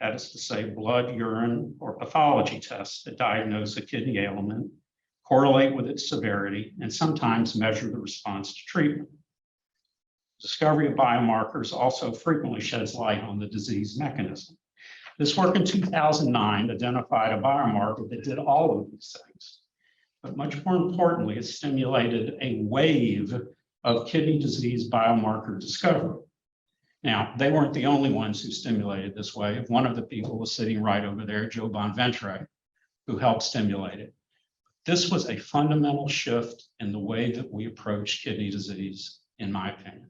That is to say, blood, urine, or pathology tests that diagnose a kidney ailment, correlate with its severity, and sometimes measure the response to treatment. Discovery of biomarkers also frequently sheds light on the disease mechanism. This work in 2009 identified a biomarker that did all of these things. But much more importantly, it stimulated a wave of kidney disease biomarker discovery. Now, they weren't the only ones who stimulated this wave. One of the people was sitting right over there, Joe Bonventre, who helped stimulate it. This was a fundamental shift in the way that we approach kidney disease, in my opinion.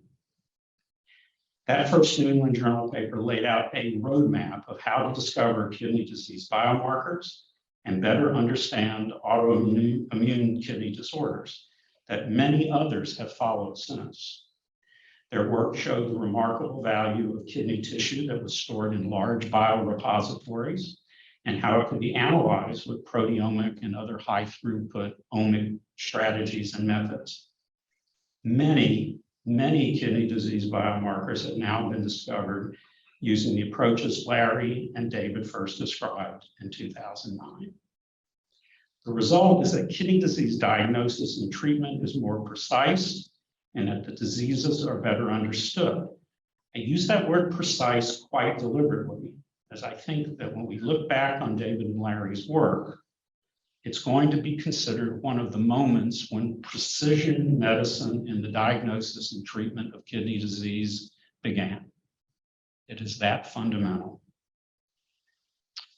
That first New England Journal paper laid out a roadmap of how to discover kidney disease biomarkers and better understand autoimmune kidney disorders that many others have followed since. Their work showed the remarkable value of kidney tissue that was stored in large biorepositories and how it could be analyzed with proteomic and other high throughput omic strategies and methods. Many kidney disease biomarkers have now been discovered using the approaches Larry and David first described in 2009. The result is that kidney disease diagnosis and treatment is more precise and that the diseases are better understood. I use that word precise quite deliberately, as I think that when we look back on David and Larry's work, it's going to be considered one of the moments when precision medicine in the diagnosis and treatment of kidney disease began. It is that fundamental.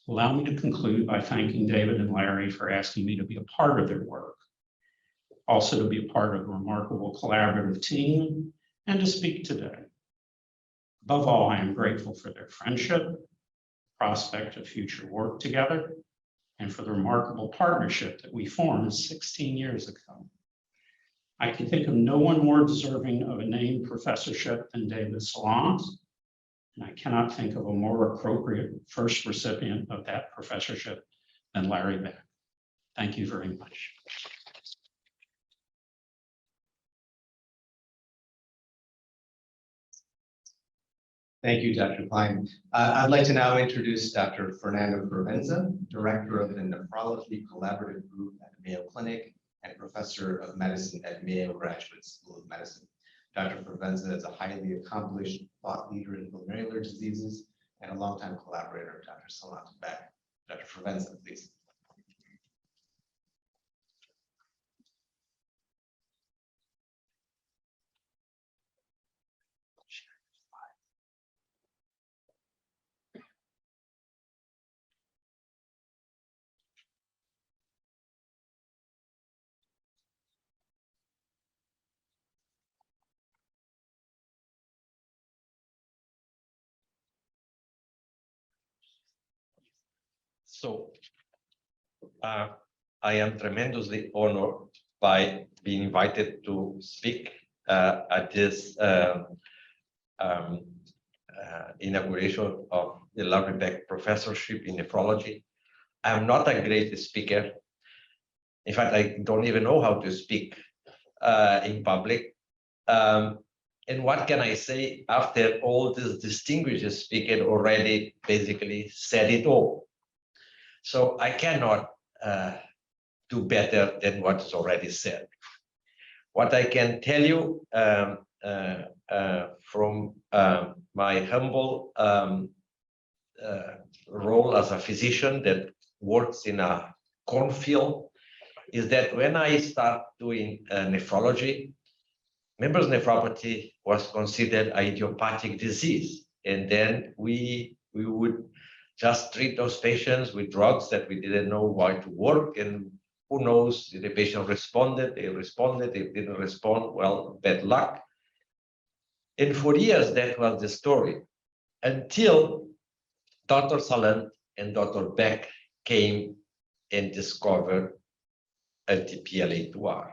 Allow me to conclude by thanking David and Larry for asking me to be a part of their work, also to be a part of a remarkable collaborative team, and to speak today. Above all, I am grateful for their friendship, prospect of future work together, and for the remarkable partnership that we formed 16 years ago. I can think of no one more deserving of a named professorship than David Salant, and I cannot think of a more appropriate first recipient of that professorship than Larry Beck. Thank you very much. Thank you, Dr. Klein. I'd like to now introduce Dr. Fernando Fervenza, Director of the Nephrology Collaborative Group at Mayo Clinic and Professor of Medicine at Mayo Graduate School of Medicine. Dr. Fervenza is a highly accomplished thought leader in glomerular diseases and a longtime collaborator of Dr. Salant Beck. Dr. Fervenza, please. So I am tremendously honored by being invited to speak at this inauguration of the Laurie Beck Professorship in Nephrology. I'm not a great speaker. In fact, I don't even know how to speak in public. And what can I say after all this distinguished speaker already basically said it all? So I cannot do better than what is already said. What I can tell you from my humble role as a physician that works in a cornfield is that when I start doing nephrology, members nephropathy was considered an idiopathic disease. And then we would just treat those patients with drugs that we didn't know why to work, and who knows, if the patient responded, they didn't respond, well, bad luck. And for years, that was the story, until Dr. Salant and Dr. Beck came and discovered LTP-LA2R.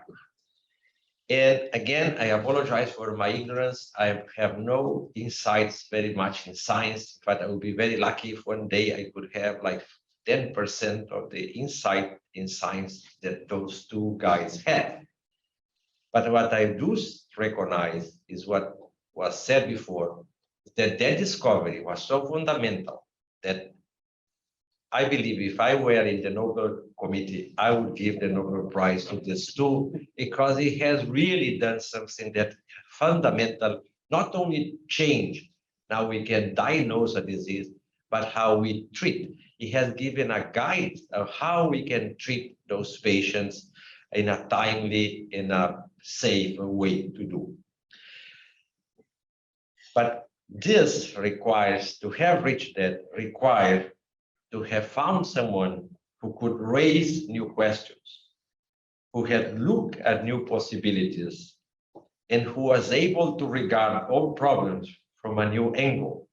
And again, I apologize for my ignorance. I have no insights very much in science, but I would be very lucky if one day I could have like 10% of the insight in science that those two guys have. But what I do recognize is what was said before, that their discovery was so fundamental that I believe if I were in the Nobel Committee, I would give the Nobel Prize to this tool, because it has really done something that fundamental, not only change, now we can diagnose a disease, but how we treat. It has given a guide of how we can treat those patients in a timely, in a safe way to do. But this requires, to have reached that, require to have found someone who could raise new questions, who had looked at new possibilities, and who was able to regard all problems from a new angle,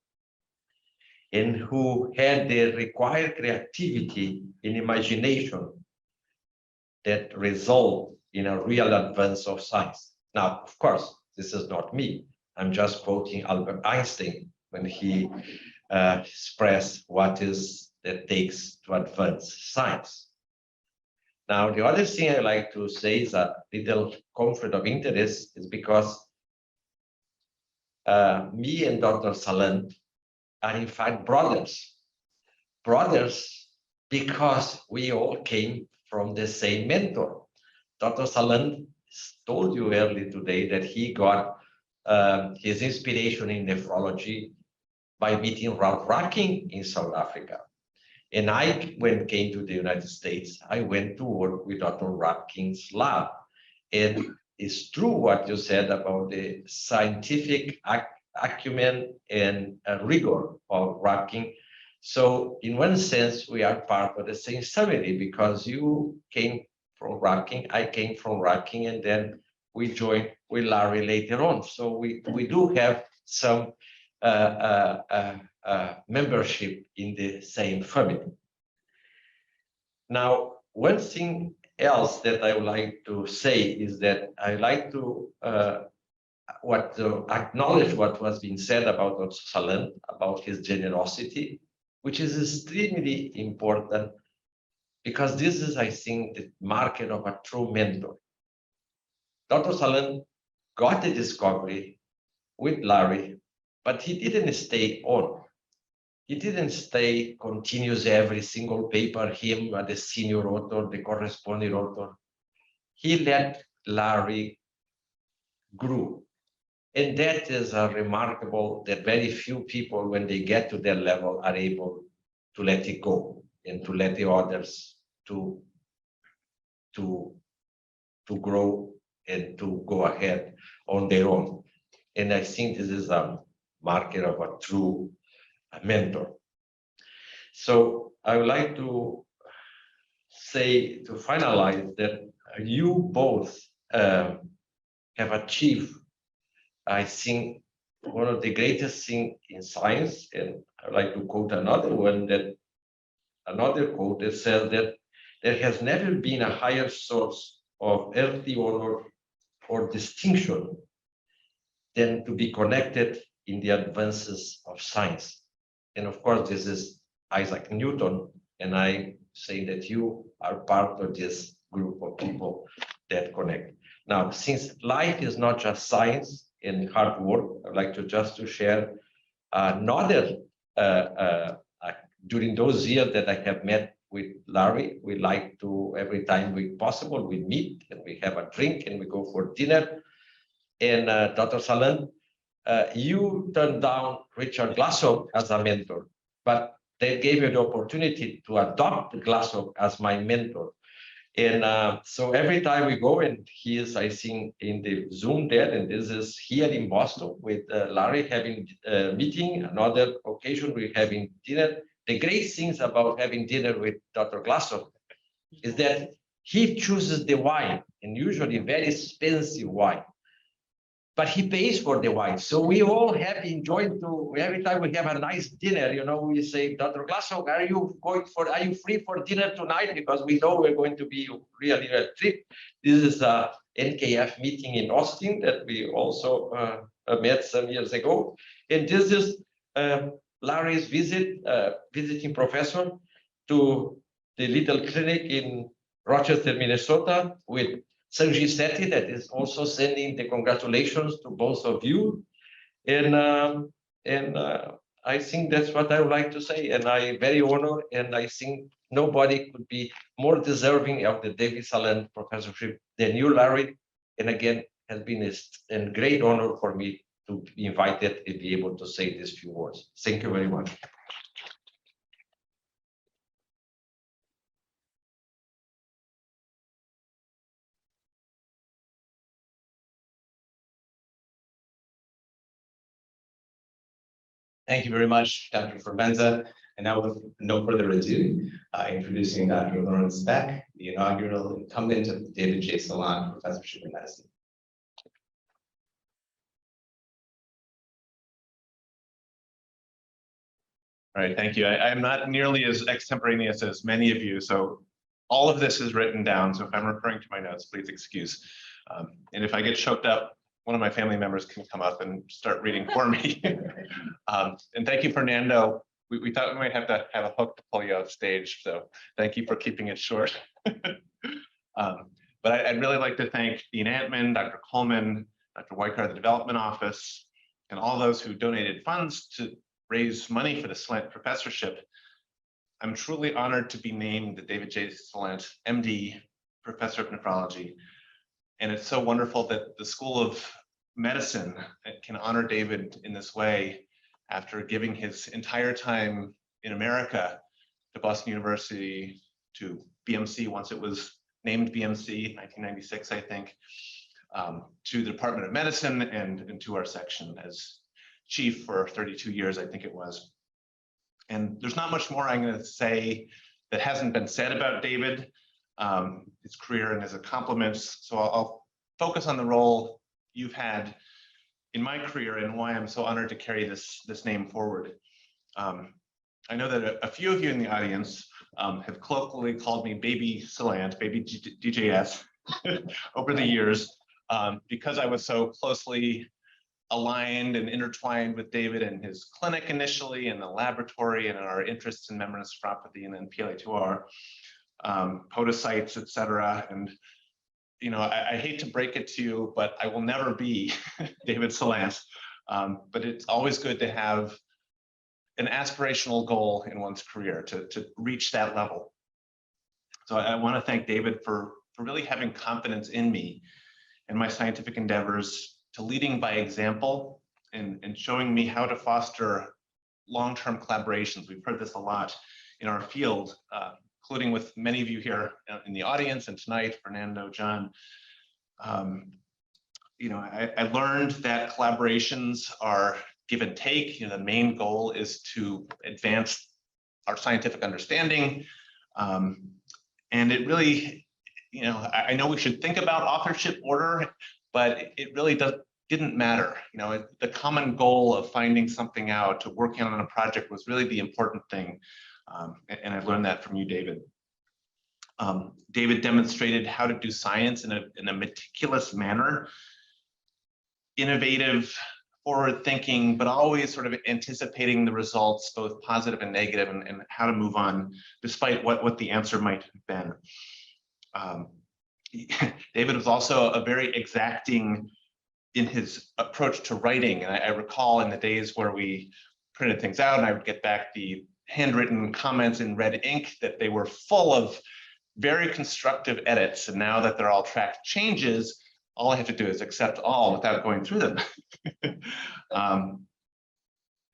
and who had the required creativity and imagination that result in a real advance of science. Now, of course, this is not me. I'm just quoting Albert Einstein when he expressed what is that takes to advance science. Now, the other thing I like to say is a little conflict of interest is because me and Dr. Salant are in fact brothers. Brothers because we all came from the same mentor. Dr. Salant told you earlier today that he got his inspiration in nephrology by meeting Ralph Racking in South Africa. And I, when came to the United States, I went to work with Dr. Racking's lab. And it's true what you said about the scientific acumen and rigor of Racking. So in one sense, we are part of the same family because you came from Racking, I came from Racking, and then we joined with Larry later on. So we do have some membership in the same family. Now, one thing else that I would like to say is that I like to acknowledge what was being said about Dr. Salant, about his generosity, which is extremely important because this is, I think, the marker of a true mentor. Dr. Salant got the discovery with Larry, but he didn't stay on. He didn't stay continuous every single paper, him, the senior author, the corresponding author. He let Larry grow. And that is a remarkable that very few people, when they get to that level, are able to let it go and to let the others to grow and to go ahead on their own. And I think this is a marker of a true mentor. So I would like to say, to finalize, that you both have achieved, I think, one of the greatest things in science. And I'd like to quote another quote that says that there has never been a higher source of earthly honor or distinction than to be connected in the advances of science. And of course, this is Isaac Newton, and I say that you are part of this group of people that connect. Now, since life is not just science and hard work, I'd like to share another, during those years that I have met with Larry, we like to, every time possible, we meet and we have a drink and we go for dinner. And Dr. Salant, you turned down Richard Glassow as a mentor, but they gave you the opportunity to adopt Glassow as my mentor. And so every time we go, and he is, I think, in the Zoom there, and this is here in Boston with Larry having a meeting, another occasion we're having dinner. The great things about having dinner with Dr. Glassow is that he chooses the wine, and usually very expensive wine, but he pays for the wine. So we all have enjoyed every time we have a nice dinner, we say, Dr. Glassow, are you free for dinner tonight? Because we know we're going to be really a trip. This is a NKF meeting in Austin that we also met some years ago. And this is Larry's visiting professor to the little clinic in Rochester, Minnesota, with Sanjay Sethi, that is also sending the congratulations to both of you. And I think that's what I would like to say. And I'm very honored, and I think nobody could be more deserving of the David Salant Professorship than you, Larry. And again, has been a great honor for me to be invited and be able to say these few words. Thank you very much. Thank you very much, Dr. Fervenza. And now, with no further ado, introducing Dr. Laurence Beck, the inaugural incumbent of the David J. Salant Professorship in Medicine. All right, thank you. I am not nearly as extemporaneous as many of you, so all of this is written down. So if I'm referring to my notes, please excuse. And if I get choked up, one of my family members can come up and start reading for me. And thank you, Fernando. We thought we might have to have a hook to pull you off stage, so thank you for keeping it short. But I'd really like to thank Dean Antman, Dr. Coleman, Dr. Waikar, the Development Office, and all those who donated funds to raise money for the Salant Professorship, I'm truly honored to be named the David J. Salant, MD, Professor of Nephrology. And it's so wonderful that the School of Medicine can honor David in this way after giving his entire time in America to Boston University, to BMC once it was named BMC, 1996, I think, to the Department of Medicine and to our section as chief for 32 years, I think it was. And there's not much more I'm going to say that hasn't been said about David, his career and his accomplishments. So I'll focus on the role you've had in my career and why I'm so honored to carry this name forward. I know that a few of you in the audience have colloquially called me Baby Salant, Baby DJS, over the years, because I was so closely aligned and intertwined with David and his clinic initially, and the laboratory, and our interests in membranous nephropathy and then PLA2R, podocytes, et cetera. And you know, I hate to break it to you, but I will never be David Salant. But it's always good to have an aspirational goal in one's career to reach that level. So I want to thank David for really having confidence in me and my scientific endeavors, to leading by example and showing me how to foster long-term collaborations. We've heard this a lot in our field, including with many of you here in the audience and tonight, Fernando, Jon. You know, I learned that collaborations are give and take. You know, the main goal is to advance our scientific understanding. And it really, you know, I know we should think about authorship order, but it really didn't matter. You know, the common goal of finding something out, to working on a project, was really the important thing. And I've learned that from you, David. David demonstrated how to do science in a meticulous manner, innovative, forward-thinking, but always sort of anticipating the results, both positive and negative, and how to move on, despite what the answer might have been. David was also a very exacting in his approach to writing. And I recall in the days where we printed things out and I would get back the handwritten comments in red ink, that they were full of very constructive edits. And now that they're all tracked changes, all I have to do is accept all without going through them.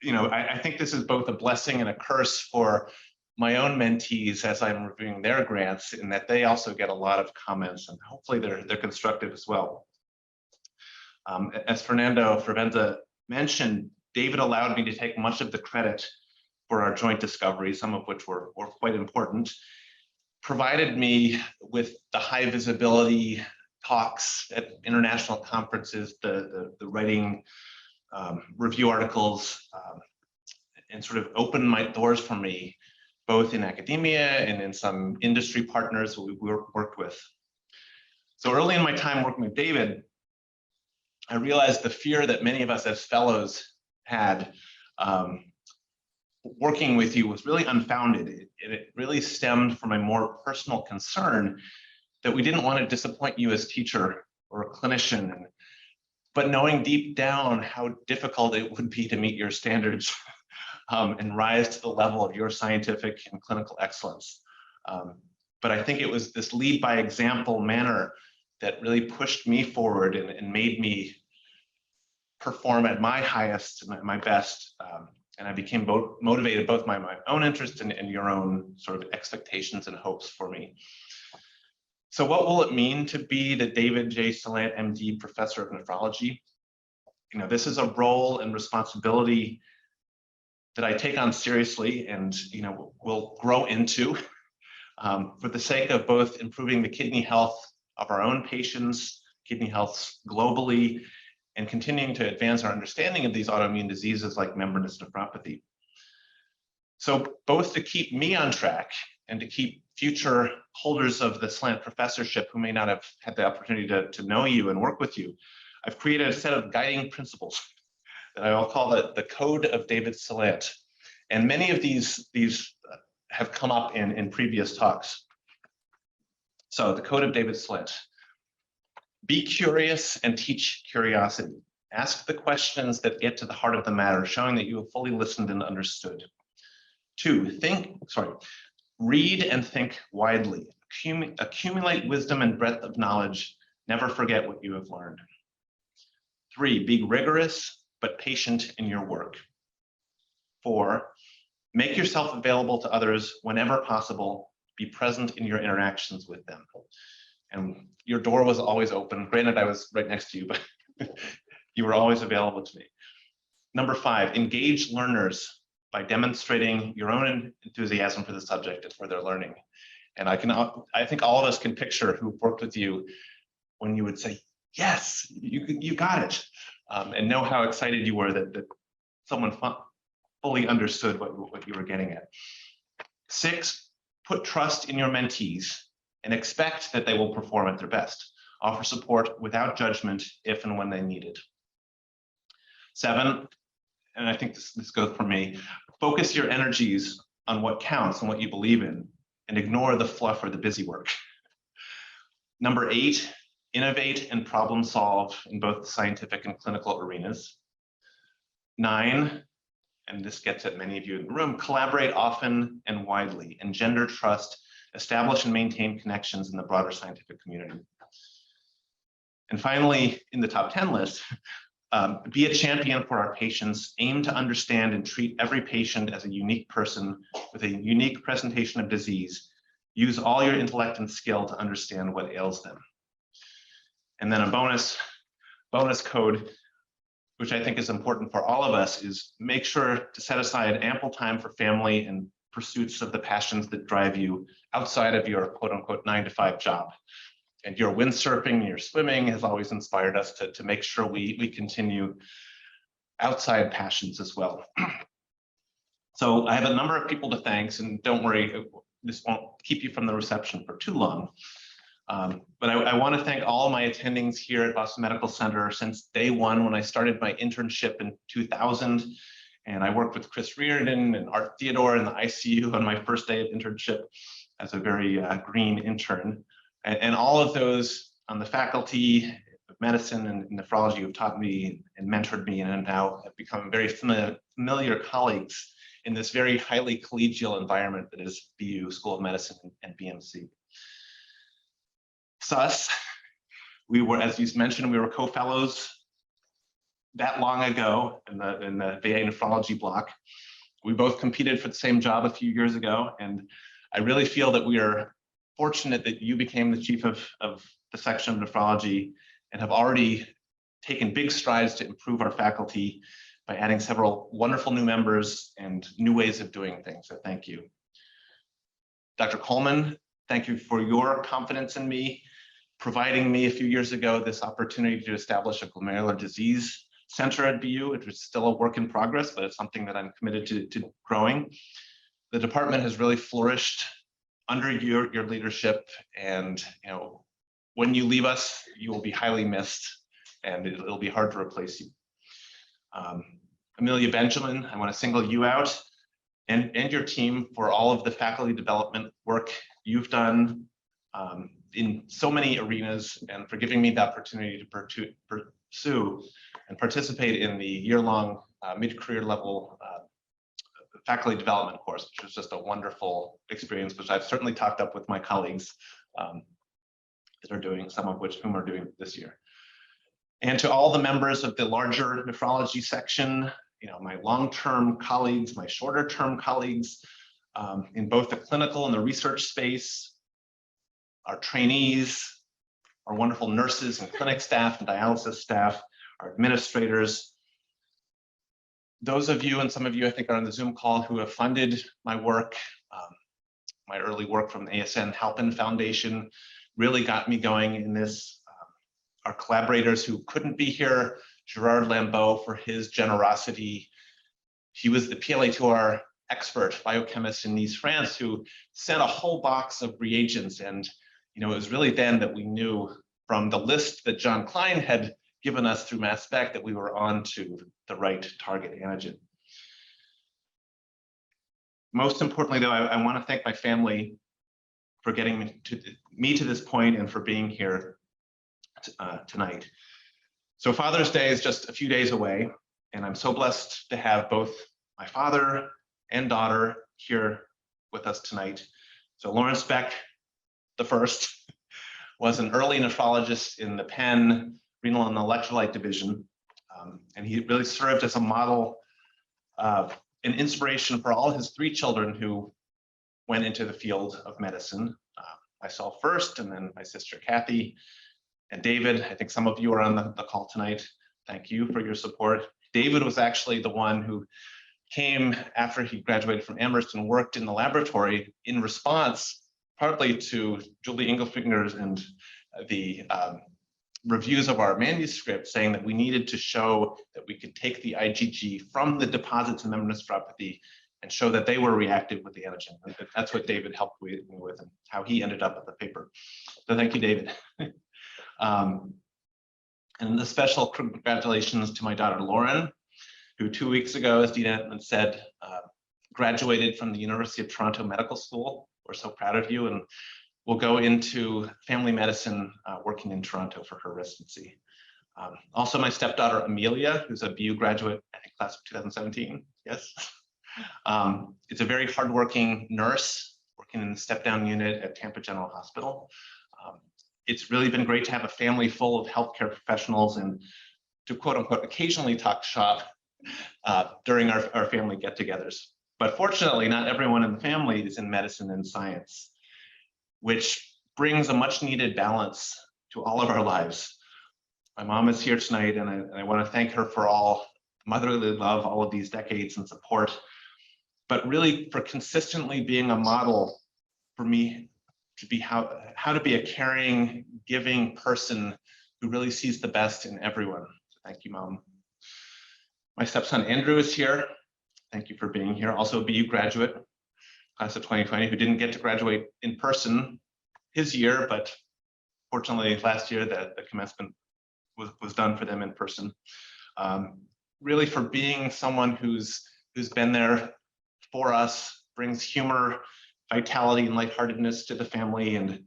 You know, I think this is both a blessing and a curse for my own mentees as I'm reviewing their grants, in that they also get a lot of comments, and hopefully they're constructive as well. As Fernando Fervenza mentioned, David allowed me to take much of the credit for our joint discoveries, some of which were quite important, provided me with the high visibility talks at international conferences, the writing review articles, and sort of opened my doors for me, both in academia and in some industry partners we worked with. So early in my time working with David, I realized the fear that many of us as fellows had working with you was really unfounded. It really stemmed from a more personal concern that we didn't want to disappoint you as teacher or a clinician, but knowing deep down how difficult it would be to meet your standards and rise to the level of your scientific and clinical excellence. But I think it was this lead by example manner that really pushed me forward and made me perform at my highest, my best. And I became motivated both by my own interest and your own sort of expectations and hopes for me. So what will it mean to be the David J. Salant, MD, Professor of Nephrology? You know, this is a role and responsibility that I take on seriously and, you know, will grow into for the sake of both improving the kidney health of our own patients, kidney health globally, and continuing to advance our understanding of these autoimmune diseases like membranous nephropathy. So both to keep me on track and to keep future holders of the Salant Professorship who may not have had the opportunity to know you and work with you, I've created a set of guiding principles that I will call the Code of David Salant. And many of these have come up in previous talks. So the Code of David Salant: be curious and teach curiosity. Ask the questions that get to the heart of the matter, showing that you have fully listened and understood. 2, read and think widely. Accumulate wisdom and breadth of knowledge. Never forget what you have learned. 3, be rigorous but patient in your work. 4, make yourself available to others whenever possible. Be present in your interactions with them. And your door was always open. Granted, I was right next to you, but you were always available to me. Number 5, engage learners by demonstrating your own enthusiasm for the subject and for their learning. And I think all of us can picture who worked with you when you would say, yes, you got it. And know how excited you were that someone fully understood what you were getting at. 6, put trust in your mentees and expect that they will perform at their best. Offer support without judgment if and when they need it. 7, and I think this goes for me, focus your energies on what counts and what you believe in, and ignore the fluff or the busy work. Number 8, innovate and problem solve in both the scientific and clinical arenas. 9, and this gets at many of you in the room, collaborate often and widely, engender trust, establish and maintain connections in the broader scientific community. And finally, in the top 10 list, be a champion for our patients, aim to understand and treat every patient as a unique person with a unique presentation of disease. Use all your intellect and skill to understand what ails them. And then a bonus code, which I think is important for all of us, is make sure to set aside ample time for family and pursuits of the passions that drive you outside of your quote unquote 9-to-5 job. And your windsurfing and your swimming has always inspired us to make sure we continue outside passions as well. So I have a number of people to thank, and don't worry, this won't keep you from the reception for too long. But I want to thank all of my attendings here at Boston Medical Center since day one when I started my internship in 2000. And I worked with Chris Reardon and Art Theodore in the ICU on my first day of internship as a very green intern. And all of those on the faculty of medicine and nephrology who've taught me and mentored me and now have become very familiar colleagues in this very highly collegial environment that is BU, School of Medicine and BMC. Sus, we were, as you mentioned, we were co-fellows that long ago in the VA nephrology block. We both competed for the same job a few years ago, and I really feel that we are fortunate that you became the chief of the section of nephrology and have already taken big strides to improve our faculty by adding several wonderful new members and new ways of doing things. So thank you. Dr. Coleman, thank you for your confidence in me, providing me a few years ago this opportunity to establish a glomerular disease center at BU, which is still a work in progress, but it's something that I'm committed to growing. The department has really flourished under your leadership, and when you leave us, you will be highly missed, and it'll be hard to replace you. Amelia Benjamin, I want to single you out and your team for all of the faculty development work you've done in so many arenas, and for giving me the opportunity to pursue and participate in the year-long mid-career level faculty development course, which was just a wonderful experience, which I've certainly talked up with my colleagues that are doing, some of whom are doing this year. And to all the members of the larger nephrology section, my long-term colleagues, my shorter-term colleagues in both the clinical and the research space, our trainees, our wonderful nurses and clinic staff and dialysis staff, our administrators, those of you, and some of you I think are on the Zoom call, who have funded my work, my early work from the ASN Halpin Foundation, really got me going in this. Our collaborators who couldn't be here, Gerard Lambeau for his generosity. He was the PLA2R expert, biochemist in Nice, France, who sent a whole box of reagents. And it was really then that we knew from the list that Jon Klein had given us through mass spec that we were on to the right target antigen. Most importantly, though, I want to thank my family for getting me to this point and for being here tonight. So Father's Day is just a few days away, and I'm so blessed to have both my father and daughter here with us tonight. So Laurence Beck, the first, was an early nephrologist in the Penn Renal and Electrolyte Division, and he really served as a model of an inspiration for all his 3 children who went into the field of medicine. Myself first, and then my sister Kathy and David. I think some of you are on the call tonight. Thank you for your support. David was actually the one who came after he graduated from Amherst and worked in the laboratory in response partly to Julie Engelfinger's and the reviews of our manuscript saying that we needed to show that we could take the IgG from the deposits in membranous nephropathy and show that they were reactive with the antigen. That's what David helped me with and how he ended up with the paper. So thank you, David. And a special congratulations to my daughter, Lauren, who 2 weeks ago, as Dean Antman said, graduated from the University of Toronto Medical School. We're so proud of you, and will go into family medicine working in Toronto for her residency. Also, my stepdaughter, Amelia, who's a BU graduate, I think class of 2017, yes. It's a very hardworking nurse working in the step-down unit at Tampa General Hospital. It's really been great to have a family full of healthcare professionals and to quote unquote occasionally talk shop during our family get-togethers. But fortunately, not everyone in the family is in medicine and science, which brings a much needed balance to all of our lives. My mom is here tonight, and I want to thank her for all motherly love, all of these decades and support, but really for consistently being a model for me to be how to be a caring, giving person who really sees the best in everyone. So thank you, Mom. My stepson Andrew is here. Thank you for being here. Also a BU graduate, class of 2020, who didn't get to graduate in person his year, but fortunately last year the commencement was done for them in person. Really for being someone who's been there for us, brings humor, vitality, and lightheartedness to the family, and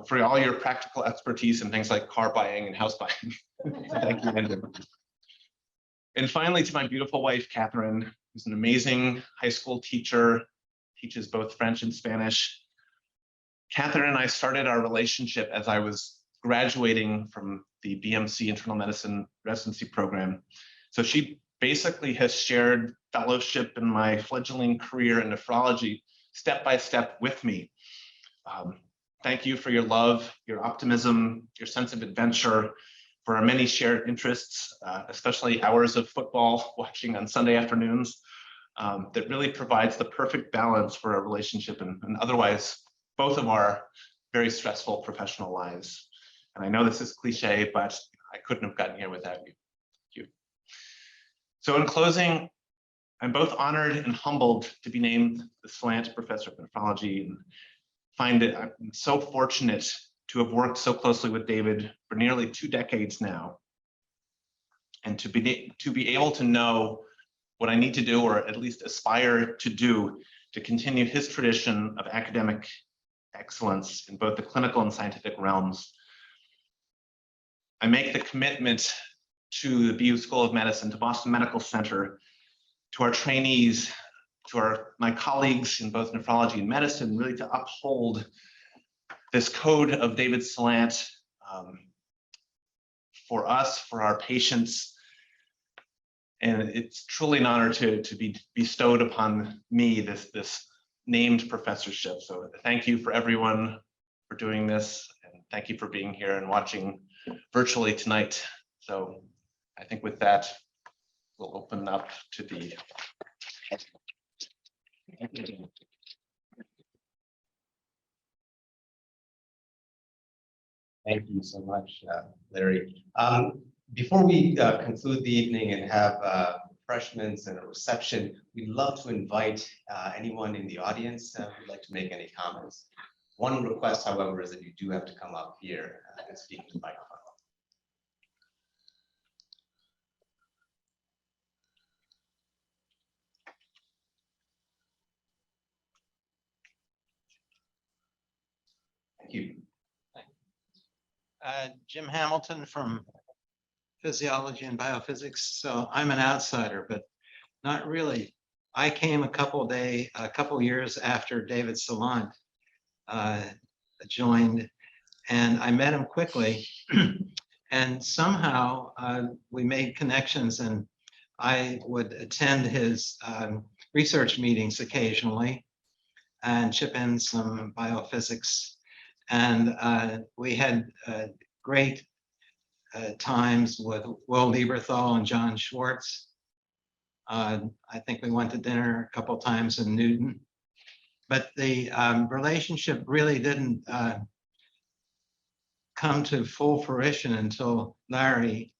for all your practical expertise in things like car buying and house buying. Thank you, Andrew. And finally, to my beautiful wife, Catherine, who's an amazing high school teacher, teaches both French and Spanish. Catherine and I started our relationship as I was graduating from the BMC Internal Medicine residency program. So she basically has shared fellowship in my fledgling career in nephrology step by step with me. Thank you for your love, your optimism, your sense of adventure, for our many shared interests, especially hours of football watching on Sunday afternoons, that really provides the perfect balance for a relationship and otherwise both of our very stressful professional lives. And I know this is cliche, but I couldn't have gotten here without you. Thank you. So in closing, I'm both honored and humbled to be named the Salant Professor of Nephrology, and find that I'm so fortunate to have worked so closely with David for nearly 2 decades now, and to be able to know what I need to do, or at least aspire to do, to continue his tradition of academic excellence in both the clinical and scientific realms. I make the commitment to the BU School of Medicine, to Boston Medical Center, to our trainees, to my colleagues in both nephrology and medicine, really to uphold this code of David Salant for us, for our patients. And it's truly an honor to be bestowed upon me this named professorship. So thank you for everyone for doing this, and thank you for being here and watching virtually tonight. So I think with that, we'll open up to the Thank you so much, Larry. Before we conclude the evening and have refreshments and a reception, we'd love to invite anyone in the audience who'd like to make any comments. One request, however, is that you do have to come up here and speak to the microphone. Thank you. Jim Hamilton from physiology and biophysics, so I'm an outsider, but not really. I came a couple years after David Salant joined, and I met him quickly. And somehow we made connections, and I would attend his research meetings occasionally and chip in some biophysics. And we had great times with Will Lieberthal and John Schwartz. I think we went to dinner a couple times in Newton. But the relationship really didn't come to full fruition until Larry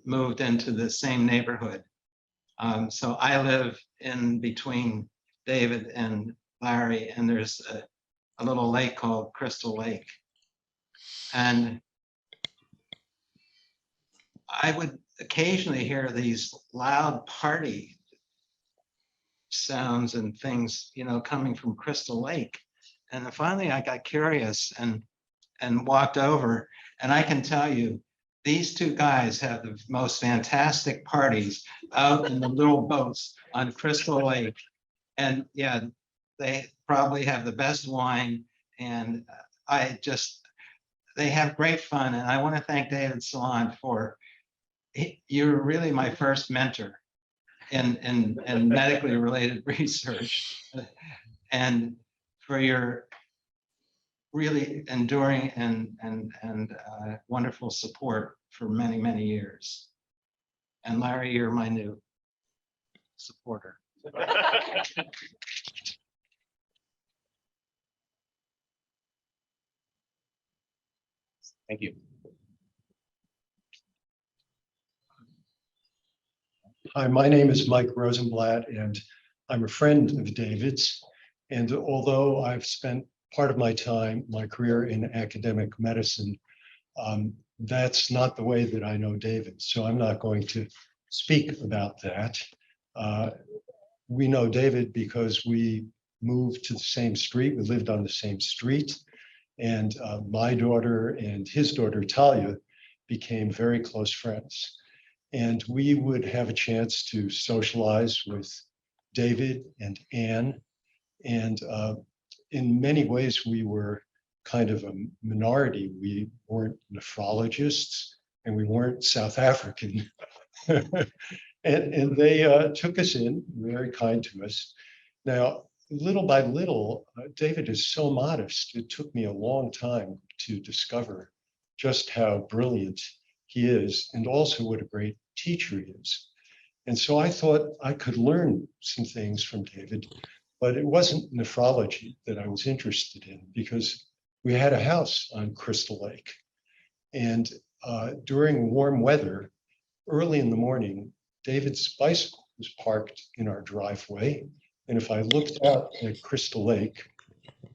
moved into the same neighborhood. So I live in between David and Larry, and there's a little lake called Crystal Lake. And I would occasionally hear these loud party sounds and things, you know, coming from Crystal Lake. And then finally I got curious and walked over, and I can tell you, these two guys have the most fantastic parties out in the little boats on Crystal Lake. And yeah, they probably have the best wine, and they have great fun. And I want to thank David Salant for, you're really my first mentor in medically related research, and for your really enduring and wonderful support for many, many years. And Larry, you're my new supporter. Thank you. Hi, my name is Mike Rosenblatt, and I'm a friend of David's. And although I've spent part of my career in academic medicine, that's not the way that I know David. So I'm not going to speak about that. We know David because we moved to the same street. We lived on the same street. And my daughter and his daughter, Talia, became very close friends. And we would have a chance to socialize with David and Anne. And in many ways, we were kind of a minority. We weren't nephrologists, and we weren't South African. and they took us in, very kind to us. Now, little by little, David is so modest. It took me a long time to discover just how brilliant he is, and also what a great teacher he is. And so I thought I could learn some things from David, but it wasn't nephrology that I was interested in, because we had a house on Crystal Lake. And during warm weather, early in the morning, David's bicycle was parked in our driveway. And if I looked out at Crystal Lake,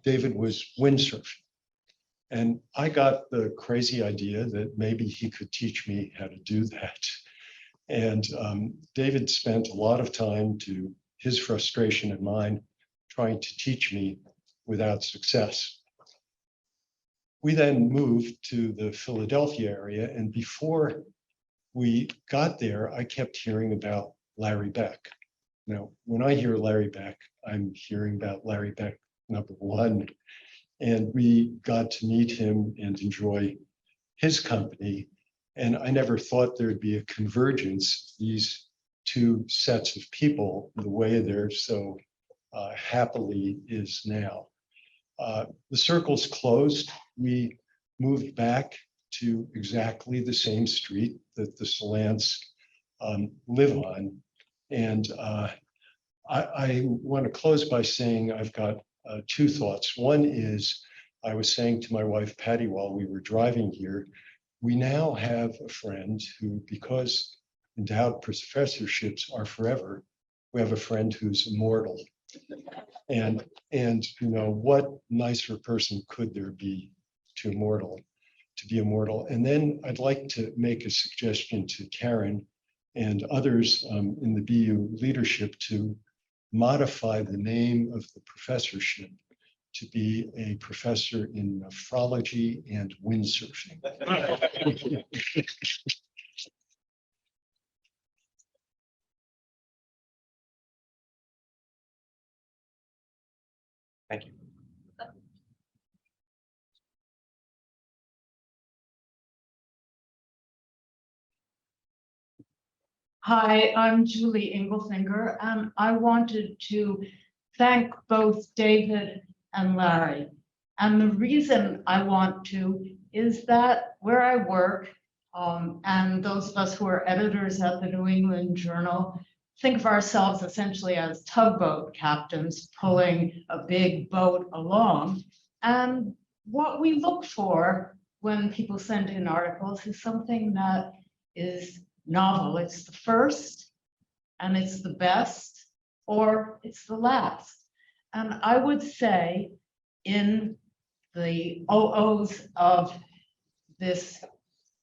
David was windsurfing. And I got the crazy idea that maybe he could teach me how to do that. And David spent a lot of time, to his frustration and mine, trying to teach me without success. We then moved to the Philadelphia area, and before we got there, I kept hearing about Larry Beck. Now, when I hear Larry Beck, I'm hearing about Larry Beck #1. And we got to meet him and enjoy his company. And I never thought there'd be a convergence, these two sets of people, the way they're so happily is now. The circle's closed. We moved back to exactly the same street that the Salants live on. And I want to close by saying I've got two thoughts. One is, I was saying to my wife, Patty, while we were driving here, we now have a friend who, because endowed professorships are forever, we have a friend who's immortal. And you know, what nicer person could there be to be immortal? And then I'd like to make a suggestion to Karen and others in the BU leadership to modify the name of the professorship to be a professor in nephrology and windsurfing. Thank you. Hi, I'm Julie Inglefinger, and I wanted to thank both David and Larry. And the reason I want to is that where I work, and those of us who are editors at the New England Journal, think of ourselves essentially as tugboat captains pulling a big boat along. And what we look for when people send in articles is something that is novel. It's the first, and it's the best, or it's the last. And I would say in the OOs of this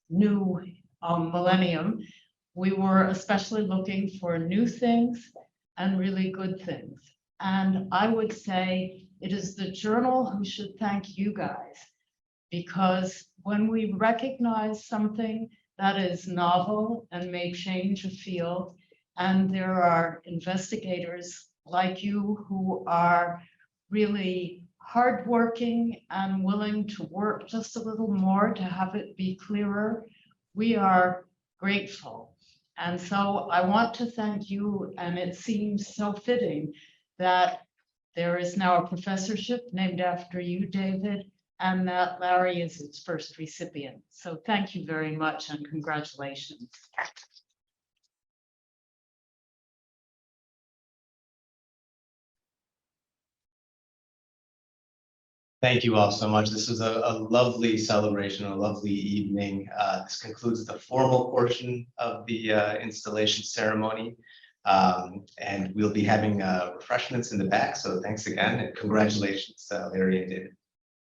new millennium, we were especially looking for new things and really good things. And I would say it is the journal who should thank you guys, because when we recognize something that is novel and may change a field, and there are investigators like you who are really hardworking and willing to work just a little more to have it be clearer, we are grateful. And so I want to thank you, and it seems so fitting that there is now a professorship named after you, David, and that Larry is its first recipient. So thank you very much and congratulations. Thank you all so much. This was a lovely celebration, a lovely evening. This concludes the formal portion of the installation ceremony. And we'll be having refreshments in the back. So thanks again and congratulations, Larry and David.